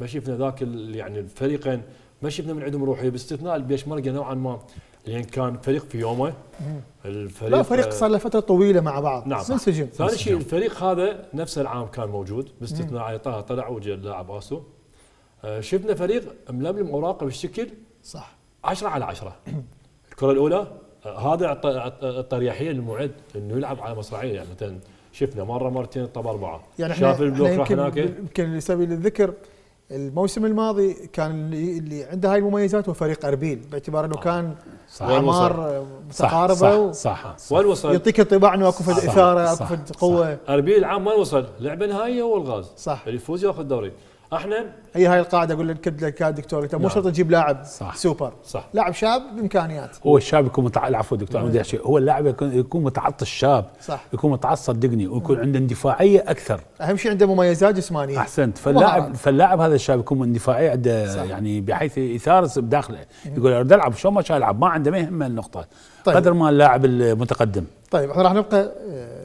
S3: ما شفنا ذاك يعني الفريقين ما شفنا من عندهم روحيه باستثناء البيشمركه نوعا ما لان كان فريق في يومه. الفريق
S1: لا فريق صار له فتره طويله مع بعض.
S3: نعم.
S1: منسجم.
S3: ثاني شيء الفريق هذا نفس العام كان موجود باستثناء علي طه طلع وجه اللاعب اسو. شفنا فريق ململم اوراقه بالشكل
S1: صح
S3: 10 على 10. الكره الاولى هذا الطريحيه للمعد انه يلعب على مصراعيه، يعني مثلا شفنا مره مرتين طب 4
S1: يعني
S3: شاف البلوك راح هناك.
S1: يمكن لسبيل الذكر الموسم الماضي كان اللي عنده هاي المميزات هو فريق اربيل باعتبار انه كان اعمار متقاربه.
S2: صح.
S3: وين وصل؟
S1: يعطيك انطباع انه اكو فد اثاره اكو فد قوه.
S3: اربيل العام وين وصل؟ لعبه نهائيه هو الغاز.
S1: صح.
S3: اللي يفوز ياخذ الدوري. احنا
S1: هي القاعده اقول لك يا دكتور انت مو شرط تجيب لاعب
S2: صح.
S1: سوبر.
S3: صح.
S1: لاعب شاب بامكانيات.
S2: هو الشاب يكون العفو دكتور عمود يحكي، هو اللاعب يكون متعطش شاب.
S1: صح.
S2: يكون متعصب صدقني ويكون عنده اندفاعيه اكثر.
S1: اهم شيء عنده مميزات جسمانيه.
S2: احسنت. فاللاعب هذا الشاب يكون اندفاعي عنده يعني بحيث اثاره بداخله، يقول اريد العب شلون ما كان العب، ما عنده ما يهمه النقطه. طيب. قدر ما اللاعب المتقدم.
S1: طيب احنا راح نبقى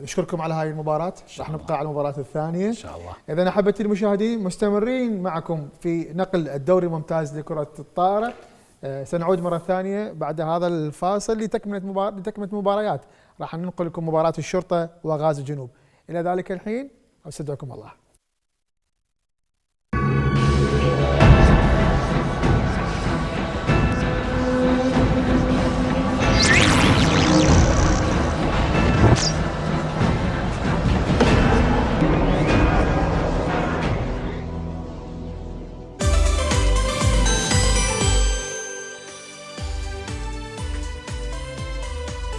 S1: نشكركم على هاي المباراة، راح نبقى على المباراة الثانية
S2: ان شاء الله.
S1: اذا احبتي المشاهدين مستمرين معكم في نقل الدوري الممتاز لكرة الطائرة. سنعود مرة ثانية بعد هذا الفاصل لتكملة مباريات، راح ننقل لكم مباراة الشرطة وغاز الجنوب. الى ذلك الحين استودعكم الله.